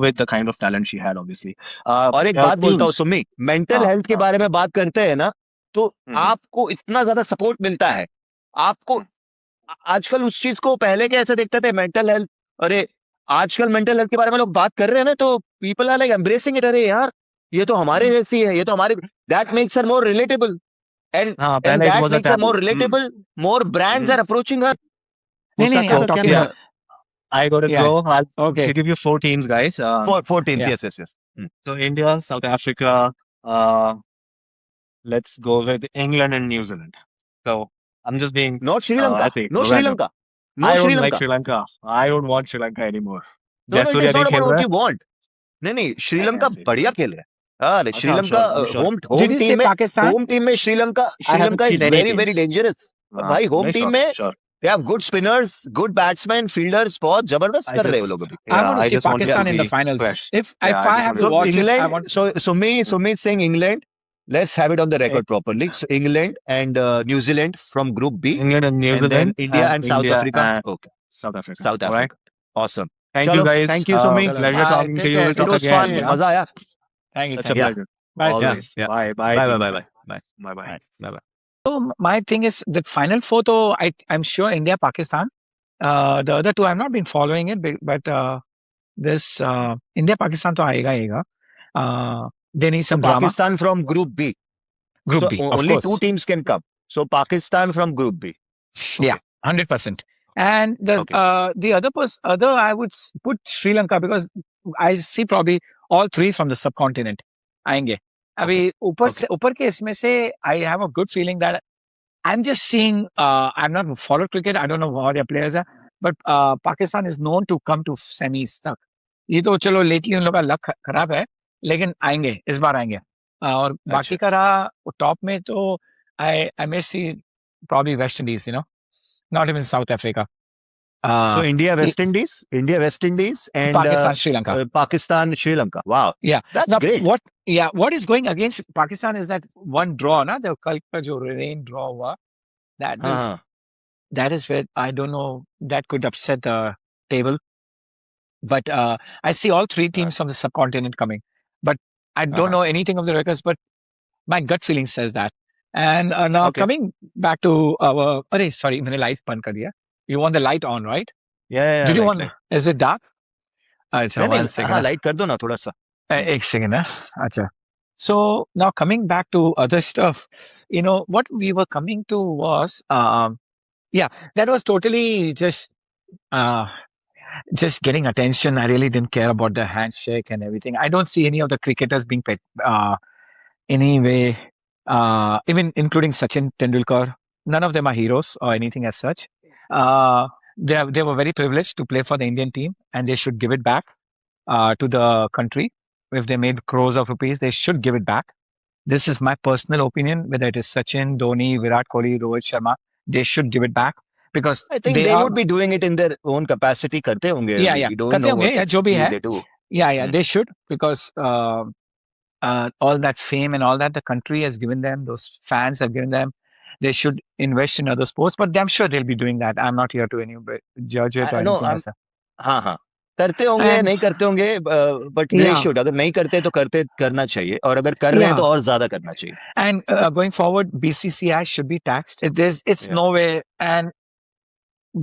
with the kind of talent she had, obviously. और एक बात बोलता हूँ Sumi, mental हाँ, health के हाँ। बारे में बात करते हैं ना, तो हम्म। आपको इतना ज्यादा सपोर्ट मिलता है। आपको आजकल उस चीज को पहले कैसे देखते थे मेंटल हेल्थ, अरे आजकल मेंटल हेल्थ के बारे में लोग बात कर रहे हैं ना, तो people are like embracing it, अरे यार ये तो हमारे जैसी है, ये तो हमारे, that makes her more relatable, and हाँ, एंड पहले it that was a makes her taboo. More relatable, more brands are approaching her. नहीं, नहीं, Osaka, I'm talking yeah. about. I got to Yeah. go. I'll Okay. give you 4 teams, guys. 4 teams, Yeah. Yes yes. So India, South Africa, let's go with England and New Zealand. So I'm just being not Sri Lanka, epic, no random. Sri Lanka, no I don't like Sri Lanka, Sri Lanka. I don't want Sri Lanka anymore. No no, Jayasuriya it's नहीं not खेल about रहा what है. You want. नहीं श्रीलंका ऐसे. बढ़िया खेल रहा है। अरे अच्छा, I'm Sri Lanka sure. I'm sure. Home Did home you say team में, Pakistan? होम टीम में Sri Lanka I haven't Sri Lanka is seen any very very teams. Dangerous भाई। होम नहीं, टीम sure, में sure. They have good spinners, good batsman, fielders, बहुत जबरदस्त I कर रहे हैं वो just, लोग अभी। I yeah, want to I see just want it to Pakistan in the be finals. fresh. If Yeah, I I just have want to it So watch it, I England, want. Sumi saying England. Let's have it on the record properly. So England and New Zealand from Group B, England and New and then Zealand India and South India Africa. and Okay, South Africa. South All right. Africa. Awesome. Thank you, Chalo, guys. thank you, Sumi. Chalo, Pleasure bye. talking Take to you. care. We'll It talk was again. fun. Yeah. मजा आया। Thank you. It's a Thank you. pleasure. Bye, sir. Always. Yeah. Bye. Bye. Bye bye team. bye bye bye Bye. Bye. bye bye. So my thing is that Final Four, though, I'm sure India, Pakistan. The other two, I've not been following it, but this India, Pakistan, तो आएगा. They need So some drama. Pakistan from Group B. Group So B, of only course. 2 teams can come. So Pakistan from Group B. Yeah, 100%. And Okay. the other I would put Sri Lanka because I see probably all three from the subcontinent आएंगे. अभी Okay. ऊपर के इसमें से I have a good feeling that I'm just seeing. I'm not followed cricket. I don't know how their players are, but Pakistan is known to come to semis तक. ये तो चलो लेटली उन लोग का लक खराब है, लेकिन आएंगे इस बार आएंगे. और बाकी अच्छा. का रहा टॉप में तो I may see probably West Indies, not even South Africa. So India, West West Indies, and Pakistan, Sri Lanka. Pakistan, Sri Lanka. Wow. Yeah. That's Now, great. what is going against Pakistan is that one draw, na? The कल का जो rain draw हुआ, हाँ. that is where I don't know, that could upset the table. But I see all three teams from the subcontinent coming. But I don't know anything of the records, but my gut feeling says that. And now Okay. coming back to our, sorry, मैंने light बंद कर दिया. You want the light on, right? Yeah. Did you light, want? Is it dark? अच्छा, नहीं, 1 second. हाँ, light कर दो ना थोड़ा सा. एक second. अच्छा. So now coming back to other stuff, what we were coming to was, that was totally just getting attention. I really didn't care about the handshake and everything. I don't see any of the cricketers being paid anyway, even including Sachin Tendulkar. None of them are heroes or anything as such. They were very privileged to play for the Indian team, and they should give it back to the country. If they made crores of rupees, they should give it back. This is my personal opinion. Whether it is Sachin, Dhoni, Virat Kohli, Rohit Sharma, they should give it back because I think they would be doing it in their own capacity. करते होंगे. Yeah. We don't करते know होंगे, what जो भी है. they do. Yeah, they should because all that fame and all that the country has given them, those fans have given them. They should invest in other sports, but I'm sure they'll be doing that. I'm not here to judge it or anything else. हाँ. करते होंगे, नहीं करते होंगे, but they should. अगर नहीं करते तो करना चाहिए, और अगर कर रहे हैं तो और ज्यादा करना चाहिए. And going forward, BCCI should be taxed. It's no way, and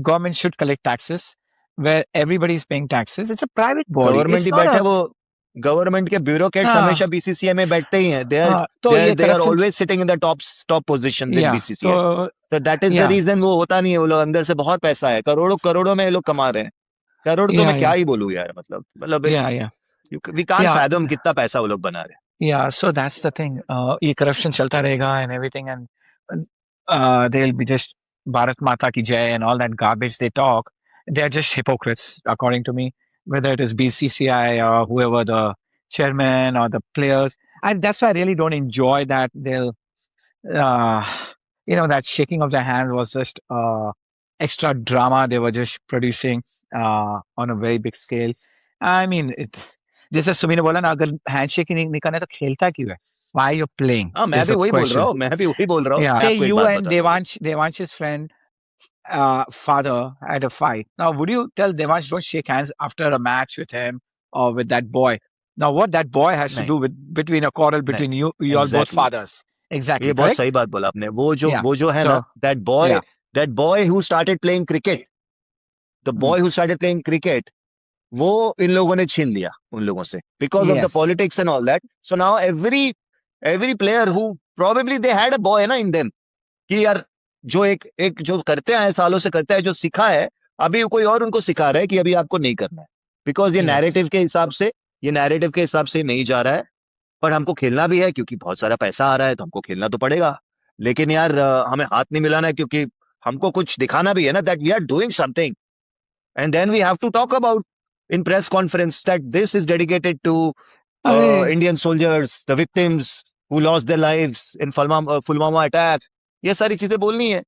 government should collect taxes where everybody is paying taxes. It's a private body. Government ही बैठे, वो गवर्नमेंट के ब्यूरोक्रेट्स हमेशा बीसीसीआई में बैठते ही हैं. They are always sitting in the top position in BCCI. So that is the reason वो होता नहीं है. वो लोग अंदर से बहुत पैसा है, करोड़ों में ये लोग कमा रहे हैं. करोड़ तो मैं क्या ही बोलूं यार, मतलब we can't fathom कितना पैसा वो लोग बना रहे हैं. Yeah, so that's the thing. ये corruption चलता रहेगा and everything, and they'll be just Bharat Mata ki jai and all that garbage they talk. They're just hypocrites, according to me. Whether it is BCCI or whoever the chairman or the players, and that's why I really don't enjoy that. They'll, that shaking of the hand was just extra drama they were just producing on a very big scale. I mean, जैसे सुमी ने बोला ना, अगर handshake ही नहीं करना है तो खेलता क्यों है? Why you're playing? मैं भी वही बोल रहा हूँ. Yeah. Say you and Devansh's friend father had a fight. Now, would you tell Devansh don't shake hands after a match with him or with that boy? Now, what that boy has to do with between a quarrel between you all both fathers? Exactly. ये बहुत सही बात बोला आपने. वो जो है ना, that boy who started playing cricket, वो इन लोगों ने छीन लिया उन लोगों से because of the politics and all that. So now every player who probably they had a boy ना in them, कि यार जो एक जो करते आए, सालों से करते हैं, जो सिखा है, अभी कोई और उनको सिखा रहा है कि अभी आपको नहीं करना है, because ये नैरेटिव के हिसाब से नहीं जा रहा है. पर हमको खेलना भी है क्योंकि बहुत सारा पैसा आ रहा है, तो हमको खेलना तो पड़ेगा. लेकिन यार हमें हाथ नहीं मिलाना है, क्योंकि हमको कुछ दिखाना भी है ना, that we are doing something, and then we have to talk about in press conference that this is dedicated to Indian soldiers, the victims who lost their lives in Pulwama attack. ये सारी चीजें बोलनी है,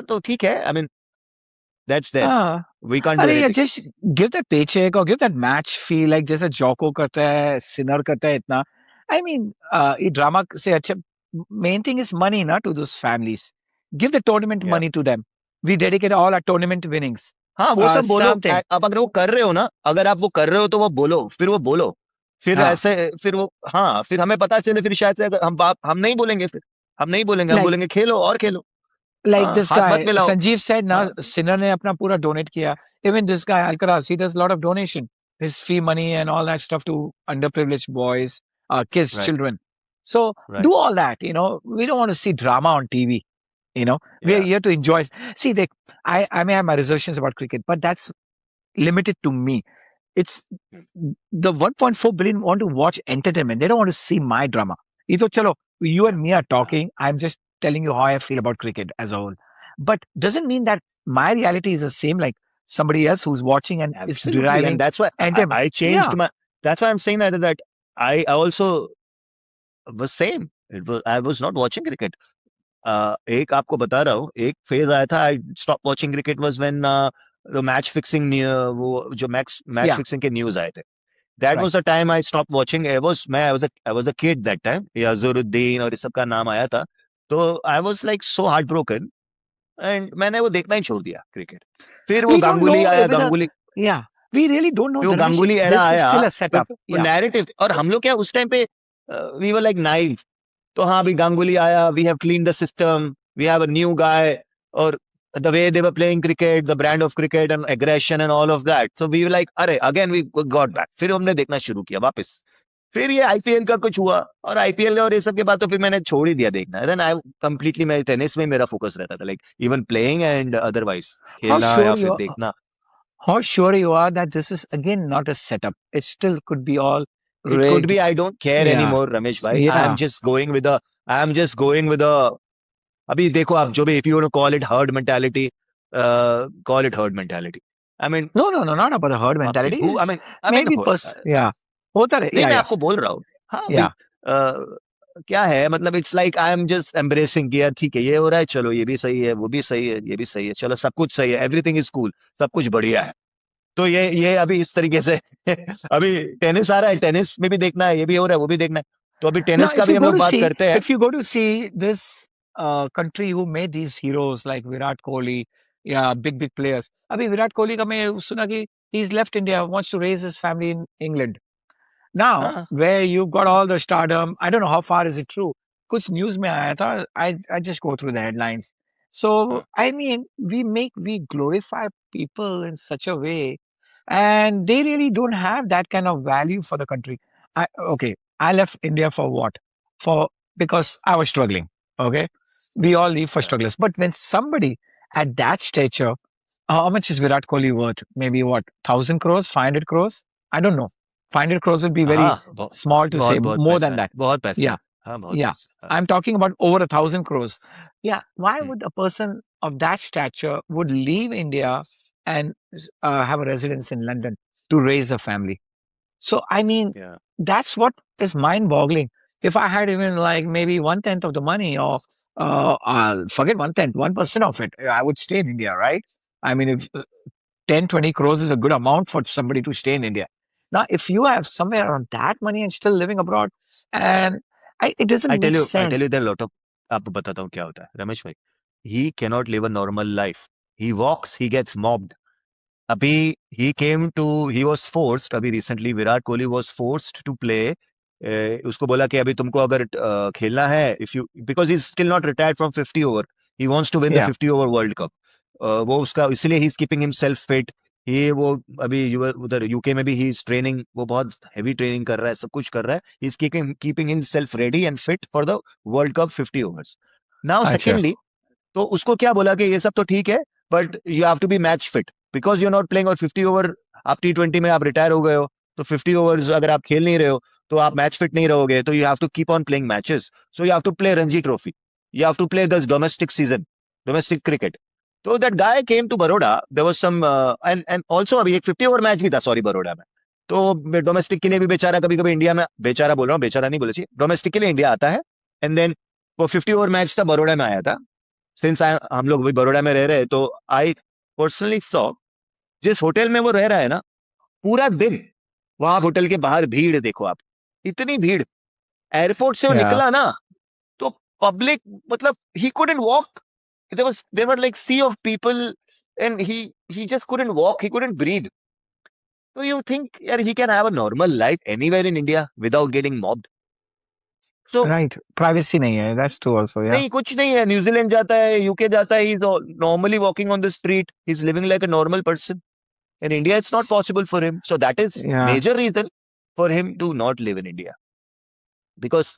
तो ठीक है. I mean, that's there. We can't do anything. Just give that paycheck or give that match feel like जैसे Jocko करता है, Sinner करता है इतना. I mean, ये drama से अच्छा, main thing is money ना to those families. Give the tournament money to them. We dedicate all our tournament winnings. हाँ, वो सब बोलो. अब अगर वो कर रहे हो ना, अगर आप वो कर रहे हो तो वो बोलो, फिर ऐसे, फिर हमें पता चले, फिर शायद से अगर हम नहीं बोलेंगे, हम बोलेंगे खेलो और खेलो. Like this guy, Sanjeev said, now Sinner ने अपना पूरा donate किया. Even this guy Alcaraz, he does a lot of donation, his fee money and all that stuff to underprivileged boys, kids, children. So do all that. We don't want to see drama on TV. You know, we are Yeah. here to enjoy. See, I may have my reservations about cricket, but that's limited to me. It's the 1.4 billion want to watch entertainment. They don't want to see my drama. Ito chalo, you and me are talking. I'm just telling you how I feel about cricket as a whole. But doesn't mean that my reality is the same like somebody else who's watching and is Absolutely. deriving And that's why entertainment. I changed Yeah, my, that's why I'm saying that I also was same. I was not watching cricket. एक आपको बता रहा हूँ, एक phase आया था, I stop watching cricket was when the match fixing, वो जो मैच yeah, फिक्सिंग के न्यूज़ आए थे. That was right. the time I stopped watching. I was a kid that time. ये अजहरुद्दीन और इस सब का नाम आया था. तो I was like so heartbroken and मैंने वो देखना ही छोड़ दिया क्रिकेट. फिर वो We don't गांगुली know आया, whether, Ganguly, yeah, we really don't know, फिर वो Dharmesh, Ganguly if era this is आया, still a फिर setup. वो Yeah, नैरेटिव, और हम लोग क्या उस टाइम पे वी वर लाइक नाइव. तो हाँ अभी गांगुली आया, we have clean the system, we have a new guy, और the way they were playing cricket, the brand of cricket and aggression and all of that, so we were like अरे again we got back. फिर हमने देखना शुरू किया वापस. फिर ये आईपीएल का कुछ हुआ, और आईपीएल और ये सब के बाद तो फिर मैंने छोड़ ही दिया देखना. देन आई कंप्लीटली, मेरे टेनिस में मेरा फोकस रहता था, like even playing and otherwise how खेलना या sure फिर you are, देखना. how sure you are that this is again not a setup. It still could be all It could rigged. be, I don't care Yeah, anymore, Ramesh bhai. yeah. I am just going with a. अभी देखो आप जो भी, if you want to call it herd mentality, call it herd mentality. I mean, No, no, no, not about the herd okay, mentality. who? It's I mean, maybe yeah. होता रहे, नहीं yeah, मैं yeah, आपको बोल रहा हूँ. हाँ भाई, yeah. क्या है मतलब, it's like I am just embracing कि यार ठीक है, ये हो रहा है, चलो ये भी सही है, वो भी सही है, ये भी सही है, चलो सब कुछ सही है, एवरीथिंग इज कूल, सब कुछ बढ़िया है. तो ये अभी इस तरीके से अभी टेनिस आ रहा है, टेनिस में भी देखना है, ये भी हो रहा है, वो भी देखना है. तो अभी Now, टेनिस का भी हम लोग बात करते हैं. if you go to see this country who made these heroes like Virat Kohli, yeah, big players. अभी विराट कोहली का मैं सुना कि he's left India, wants to raise his family in England. Now, हाँ, where you've got all the stardom, I don't know how far is it true. कुछ news में आया था. I just go through the headlines. So, हाँ. I mean, we glorify people in such a way, and they really don't have that kind of value for the country. Okay, I left India for what? Because I was struggling. Okay, we all leave for Yeah. strugglers. But when somebody at that stature, how much is Virat Kohli worth? Maybe what, 1,000 crores, 500 crores? I don't know. 500 crores would be very हाँ, small to say. बहुत More पैसा than है, that. बहुत पैसा Yeah, है. हाँ, बहुत yeah. पैसा है. I'm talking about over 1,000 crores. Yeah. Why Hmm. would a person of that stature would leave India and have a residence in London to raise a family? So, I mean, Yeah. that's what is mind-boggling. If I had even like maybe 1/10 of the money, or forget 1/10, 1% of it, I would stay in India, right? I mean, if 10, 20 crores is a good amount for somebody to stay in India. Now, if you have somewhere around that money and still living abroad, and it doesn't I tell make you, sense. there are a lot of, आपको बताता हूँ क्या होता है रमेश भाई. He cannot live a normal life. He walks, he gets mobbed. अभी he was forced, अभी recently Virat Kohli was forced to play. उसको बोला कि अभी तुमको अगर खेलना है, because he's still not retired from 50 over, he wants to win the Yeah. 50 over World Cup. वो उसका इसलिए he's keeping himself fit. वो अभी उधर यूके में भी ही इज ट्रेनिंग, वो बहुत हेवी ट्रेनिंग कर रहा है, सब कुछ कर रहा है. He is keeping himself ready and fit for the world cup 50 overs. Now अच्छा. सेकेंडली, तो उसको क्या बोला कि ये सब तो ठीक है, but you have to be match fit because you are not playing. और 50 ओवर, आप T20 में आप रिटायर हो गए हो, तो 50 ओवर्स अगर आप खेल नहीं रहे हो तो आप मैच फिट नहीं रहोगे. तो you have to keep on playing matches. So you have to play Ranji trophy, you have to play this domestic season, domestic cricket. तो that guy came to Baroda, there was some and also अभी एक 50 over match भी था, sorry, Baroda में. तो domestic के लिए भी बेचारा कभी कभी इंडिया में, बेचारा बोल रहा हूँ, बेचारा नहीं बोले चाहिए, डोमेस्टिक के लिए इंडिया आता है. एंड देन वो 50 ओवर मैच था, बड़ौदा में आया था. सिंस हम लोग भी बड़ौदा में रह रहे हैं, तो आई पर्सनली सॉ, जिस होटल में वो रह रहा है ना, पूरा दिन वहां होटल के बाहर भीड़ देखो आप, इतनी भीड़. एयरपोर्ट से वो Yeah. निकला ना, तो पब्लिक, मतलब ही couldn't walk. There were like sea of people, and he just couldn't walk, he couldn't breathe. So you think, yeah, he can have a normal life anywhere in India without getting mobbed? So Right. Privacy नहीं है. That's true also. Yeah. नहीं, कुछ नहीं है. New Zealand जाता है, UK जाता है, he's normally walking on the street, he's living like a normal person. In India it's not possible for him, so that is Yeah. major reason for him to not live in India. Because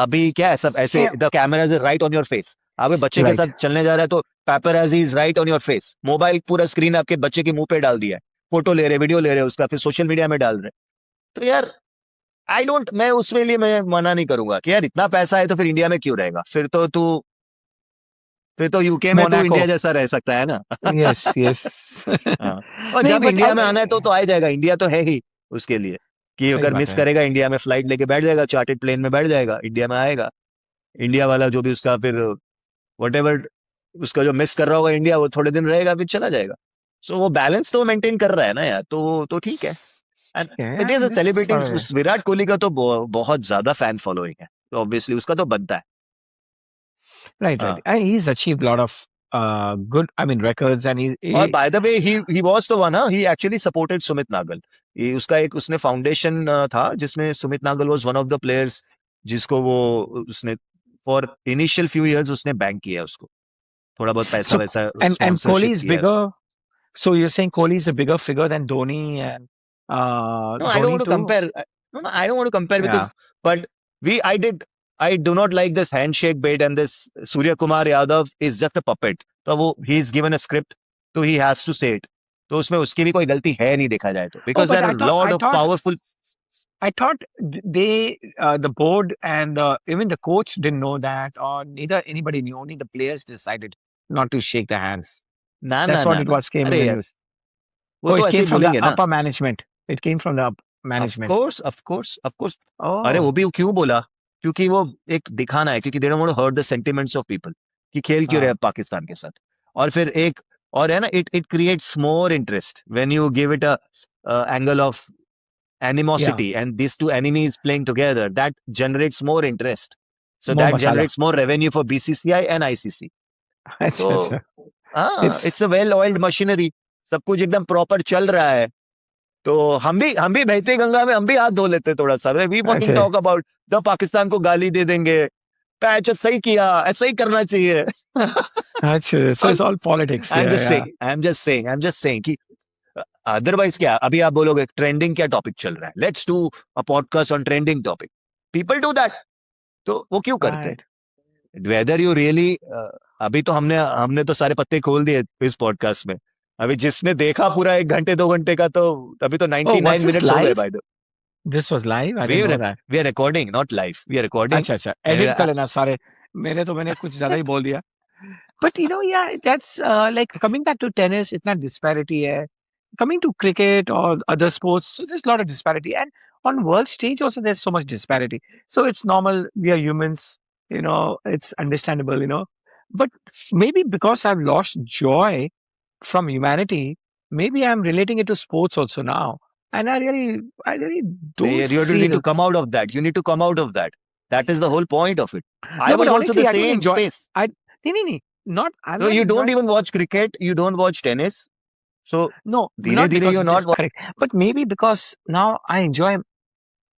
अभी क्या है, सब ऐसे, Yeah. the cameras are right on your face. आपके बच्चे के Right. साथ चलने जा रहा है तो paparazzi is right on your face, mobile पूरा स्क्रीन आपके बच्चे के मुंह पे डाल दिया है, फोटो ले रहे, वीडियो ले रहे उसका, फिर सोशल मीडिया में डाल रहे। तो यार मैं उसके लिए मैं मना नहीं करूंगा कि यार इतना पैसा है तो फिर इंडिया में क्यों रहेगा, फिर तो यूके में तो Monaco. इंडिया जैसा रह सकता है ना। Yes, yes. हाँ, और नहीं, जब but इंडिया में आना है तो आ ही जाएगा, इंडिया तो है ही उसके लिए कि सही अगर बात मिस है। करेगा इंडिया में फ्लाइट लेके बैठ जाएगा, चार्टेड प्लेन में बैठ जाएगा, इंडिया में आएगा, इंडिया वाला जो भी उसका फिर वटेवर उसका जो मिस कर रहा होगा इंडिया, वो थोड़े दिन रहेगा फिर चला जाएगा। सो वो बैलेंस तो मेंटेन कर रहा है ना यार, तो ठीक है। And it is Yeah, this is celebrities, sorry. उस विराट कोहली का तो बहुत ज्यादा फैन फॉलोइंग है, तो ऑब्वियसली उसका तो बनता है। Right, हाँ। right. And he's achieved a lot of good, I mean, records, and और by the way he was the one, he actually supported Sumit Nagal. ये उसका एक उसने फाउंडेशन था जिसमें Sumit Nagal was one of the players, जिसको वो उसने फॉर इनिशियल फ्यू इयर्स उसने बैंक किया उसको, थोड़ा बहुत पैसा so वैसा and स्पॉन्सरशिप Kohli is किया है उसको। bigger. So you're saying Kohli is a bigger figure than Dhoni and No, I don't Dhoni want to too? compare. No, I don't want to compare Yeah. because, but I do not like this handshake bait, and this Surya Kumar Yadav is just a puppet. तो वो he is given a script, so he has to say it. तो उसमें उसकी भी कोई गलती है नहीं देखा जाए तो, because but there are a lot of powerful. I thought they, the board and even the coach didn't know that, or neither anybody knew. Only the players decided not to shake the hands. ना That's ना what ना it ना, was came in अरे the यार news. वो Oh, तो it ऐसे came he from the बोलेंगे ना। upper management. It came from the Of management. course, of course, of course. अरे वो Oh, भी क्यों बोला, क्योंकि वो एक दिखाना है, क्योंकि they don't want to hurt the sentiments of people कि खेल क्यों रहे हाँ. हैं पाकिस्तान के साथ। और फिर एक और है ना, it creates more interest when you give it a angle of Yeah. animosity, and these two enemies playing together, that generates more interest, so More that masala. generates more revenue for BCCI and ICC। अच्छा, तो अच्छा. हाँ, It's it's a well oiled machinery, सब कुछ एकदम proper चल रहा है। तो हम भी बहती गंगा में हम भी हाथ धो लेते थोड़ा सा, वी fucking अच्छा. टॉक अबाउट द पाकिस्तान को गाली दे देंगे, पैच सही किया, ऐसा ही करना चाहिए। अच्छा. So it's all politics. I am Yeah, just yeah. Saying, I am just saying कि अदरवाइज क्या, अभी आप बोलोगे ट्रेंडिंग क्या टॉपिक चल रहा है, let's do a podcast on trending topic, people do that. तो वो क्यों करते Right. हैं, वेदर यू रियली, अभी तो हमने तो सारे पत्ते खोल दिए इस पॉडकास्ट में। अभी जिसने देखा पूरा 1 घंटे 2 घंटे का, तो अभी तो Oh, 99 was this मिनट्स हो गए live? भाई। This was live? I we didn't know that. Are recording, not live, we are recording. अच्छा, अच्छा. Edit कर लेना सारे. मैंने कुछ ज़्यादा ही बोल दिया. But yeah, that's like coming back to tennis, इतना disparity है. Coming to cricket or other sports, so there's a lot of disparity. And on world stage also, there's so much disparity. So it's normal. We are humans, it's understandable. But maybe because I've lost joy from humanity, maybe I'm relating it to sports also now. And I really don't You see need to the... come out of that. You need to come out of that. That is the whole point of it. I No, but was also honestly, the I don't same enjoy... space. No, not... I'm No, not you don't enjoying... even watch cricket. You don't watch tennis. So No, धीरे not धीरे because you're of not this, correct. But maybe because now I enjoy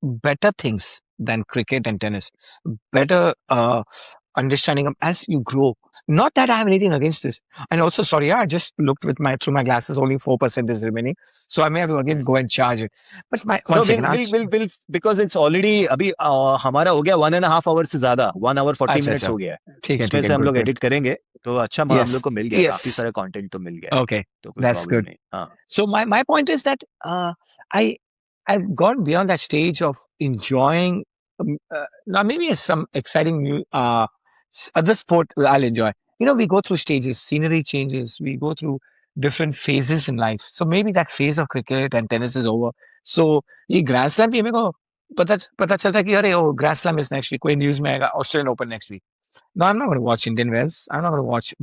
better things than cricket and tennis. Better understanding as you grow. Not that I have anything against this. And also, sorry, I just looked through my glasses, only 4% is remaining. So I may have to again go and charge it. But one second. We'll because it's already अभी हमारा हो गया 1.5 hours से ज्यादा, 1 hour 40 अच्छा, minutes अच्छा. हो गया है। ठीक है, उसमें ठीक से है, हम good, लोग good. एडिट करेंगे तो अच्छा हम Yes, लोग को मिल गया, yes. काफी सारा कंटेंट तो मिल गया है, Okay, तो कोई that's प्रॉब्लम good. नहीं। हाँ, So my point is that I've gone beyond that stage of enjoying. Now maybe some exciting new other sport I'll enjoy. We go through stages, scenery changes. We go through different phases in life. So maybe that phase of cricket and tennis is over. So ये Grand Slam भी मेरे को पता चलता है कि अरे Grand Slam is next week. कोई news में आएगा Australian Open next week. No, I'm not going to watch Indian Wells. I'm not going to watch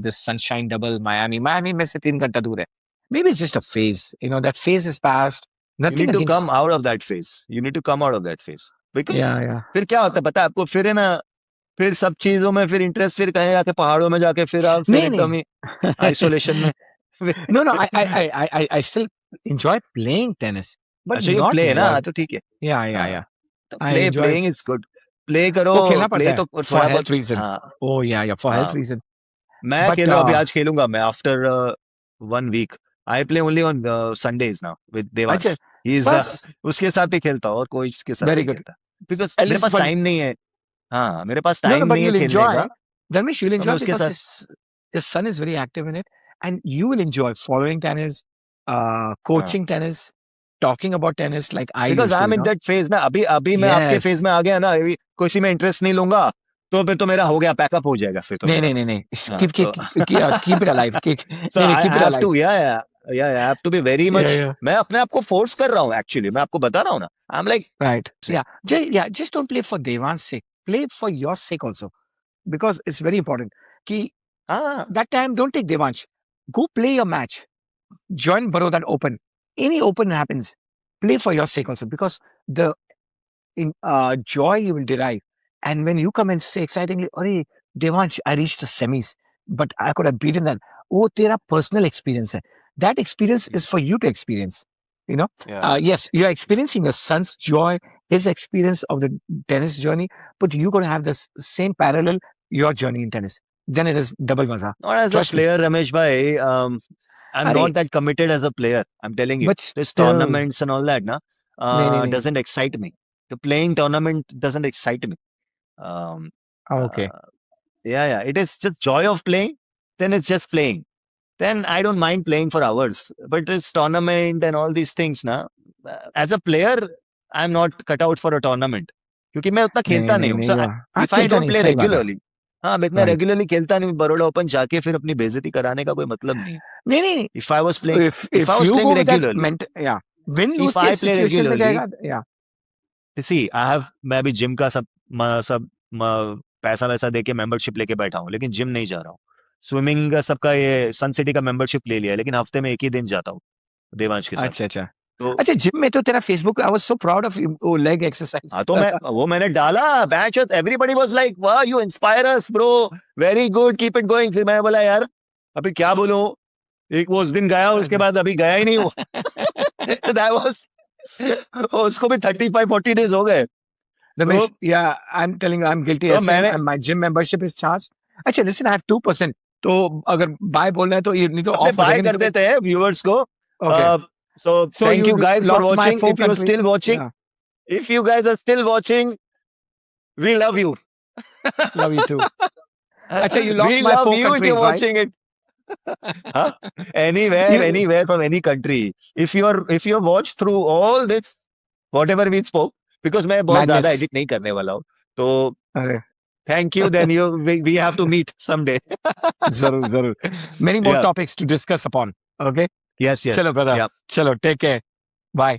this Sunshine Double Miami. Miami में से 3 घंटा दूर है. Maybe it's just a phase. That phase is past. you Nothing need to against... come out of that phase. You need to come out of that phase. Because Yeah. फिर क्या होता है पता है आपको, फिर है ना, फिर सब चीजों में फिर इंटरेस्ट, फिर कहीं जाके पहाड़ों में जाके फिर आप फिर नहीं, एकदम ही आइसोलेशन में। No, I still enjoy playing tennis, but अच्छा ये not प्ले है ना, watch. तो ठीक है। Yeah. तो I enjoy it. Playing is good, play करो, वो खेलना पड़ता प्ले है तो for थोड़ा health बहुत। reason. हाँ Oh yeah, for हाँ, health reason. मैं But खेल रहा हूँ, अभी आज खेलूंगा मैं after 1 week। I play only on Sundays now with Devansh, अच्छा, ही इज बस उसके साथ ही खेलता हूँ और कोई इसके साथ very नहीं good. खेलता, बिकॉज At मेरे least पास one. टाइम नहीं है। हाँ, मेरे पास No, टाइम but नहीं है you'll खेलने enjoy. का। Dharmesh, you'll मैं enjoy उसके because साथ his son is very active in it, and you will enjoy following tennis, coaching tennis, talking about tennis like I because used I to, am you in know. That phase ना, अभी अभी मैं आपके phase Yes. में आ गया ना, अभी किसी में इंटरेस्ट नहीं लूंगा तो फिर तो मेरा हो गया, पैकअप हो जाएगा फिर तो No, मेरा. no, no, no. हाँ, Keep, keep, तो keep it alive. Keep, so no, no, I keep it have alive. to, yeah, I have to be very Yeah, much. yeah. मैं अपने आप को फोर्स कर रहा हूँ एक्चुअली, मैं आपको बता रहा हूँ ना. I am like Right. Yeah. Just don't play for Devan's sake. Play for your sake also, because it's very important. Ki हाँ, that time, don't take Devansh. Go play your match. Join Baroda Open. Any Open happens, play for your sake also, because the joy you will derive. And when you come and say excitingly, "Arey, Devansh, I reached the semis, but I could have beaten that." Oh, tera personal experience hai. That experience is for you to experience. You know, yeah. yes, you are experiencing your son's joy, his experience of the tennis journey, but you're going to have the same parallel your journey in tennis. Then it is double maza. Not as a Trust me. player, Ramesh bhai. I'm Arey, not that committed as a player. I'm telling you, but this still, tournaments and all that, na, nahi. doesn't excite me. The playing tournament doesn't excite me. Um, Okay. yeah. It is just joy of playing. Then it's just playing. Then I don't mind playing for hours. But this tournament and all these things, na, as a player, I'm not cut out for a tournament. क्योंकि मैं उतना खेलता नहीं हूँ. So if I खेलता don't नहीं, play सही बात है. regularly, हाँ, मैं Right. रेगुलरली खेलता नहीं, बड़ौदा ओपन जाके फिर अपनी बेइज्जती कराने का कोई मतलब नहीं है. नहीं. If I was playing, If I was you playing go with that regularly, yeah, win lose if के I play situation में regularly, जाएगा, yeah. see, मैं अभी जिम का पैसा वैसा दे के मेंबरशिप लेके बैठा हूँ, लेकिन जिम नहीं जा रहा हूँ. स्विमिंग का सबका ये सन सिटी का मेंबरशिप ले लिया है, लेकिन हफ्ते में एक ही दिन जाता हूँ देवांश के साथ. अच्छा. तो अच्छा, जिम में तो तेरा Facebook, I was so proud of you, वो लेग एक्सरसाइज. हाँ, तो मैंने डाला बैच. एवरीबॉडी वाज लाइक, वाह, you inspire us bro, very good, keep it going. फिर मैं बोला यार अभी क्या बोलूं, एक वो उस दिन गया, उसके बाद अभी गया ही नहीं हूँ. दैट वाज, उसको भी 35-40 डेज हो गए. Ramesh, yeah, I'm telling you, I'm guilty तो as same, मैंने and my gym membership is charged. अच्छा, listen, I have 2%. तो अगर बाय बोलना है तो ये नहीं तो अपने ऑफ हो बाय जाएगा, कर देते हैं व्यूअर्स को. Okay. So So thank you you guys for locked my watching. four If you're country. still watching, Yeah, if you guys are still watching, we love you. love you too. Acha, you locked We my love 4 you if countries, you're right? watching it. Huh? Anywhere from any country. If you're watched through all this, whatever we spoke, because मैं बहुत ज्यादा Madness. edit नहीं करने वाला हूँ. तो अरे, thank you. Then we have to meet someday. जरूर. Many more Yeah. topics to discuss upon. Okay? Yes. चलो brother. Yeah. चलो, take care. Bye.